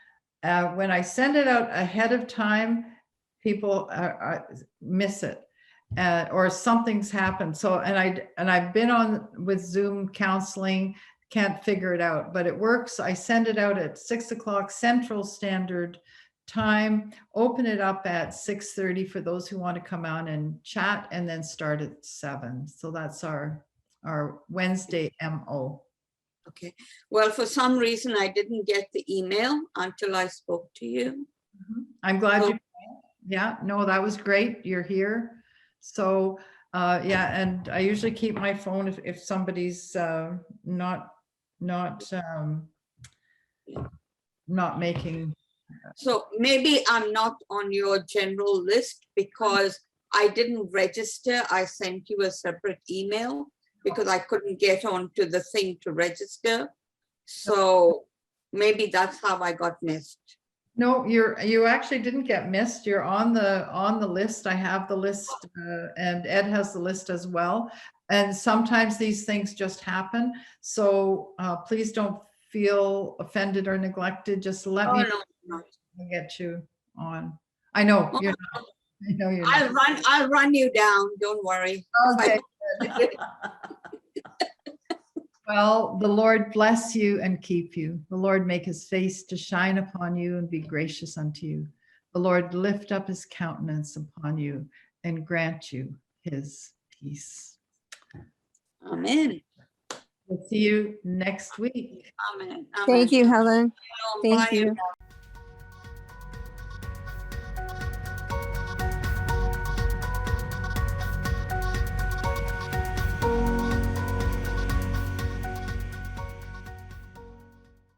when I send it out ahead of time, people miss it, or something's happened. So, and I've been on with Zoom counseling, can't figure it out, but it works. I send it out at 6 o'clock Central Standard Time, open it up at 6:30 for those who want to come on and chat, and then start at 7. So that's our Wednesday MO. Okay. Well, for some reason, I didn't get the email until I spoke to you. I'm glad you, yeah, no, that was great. You're here. So, yeah, and I usually keep my phone if somebody's not making. So maybe I'm not on your general list because I didn't register. I sent you a separate email because I couldn't get onto the thing to register. So maybe that's how I got missed. No, you actually didn't get missed. You're on the list. I have the list, and Ed has the list as well. And sometimes these things just happen. So please don't feel offended or neglected. Just let me know. I'll get you on. I know you're not. I know you're not. I'll run you down. Don't worry. Okay. Well, the Lord bless you and keep you. The Lord make his face to shine upon you and be gracious unto you. The Lord lift up his countenance upon you and grant you his peace. Amen. We'll see you next week. Amen. Thank you, Helen. Bye, Thank you. everyone.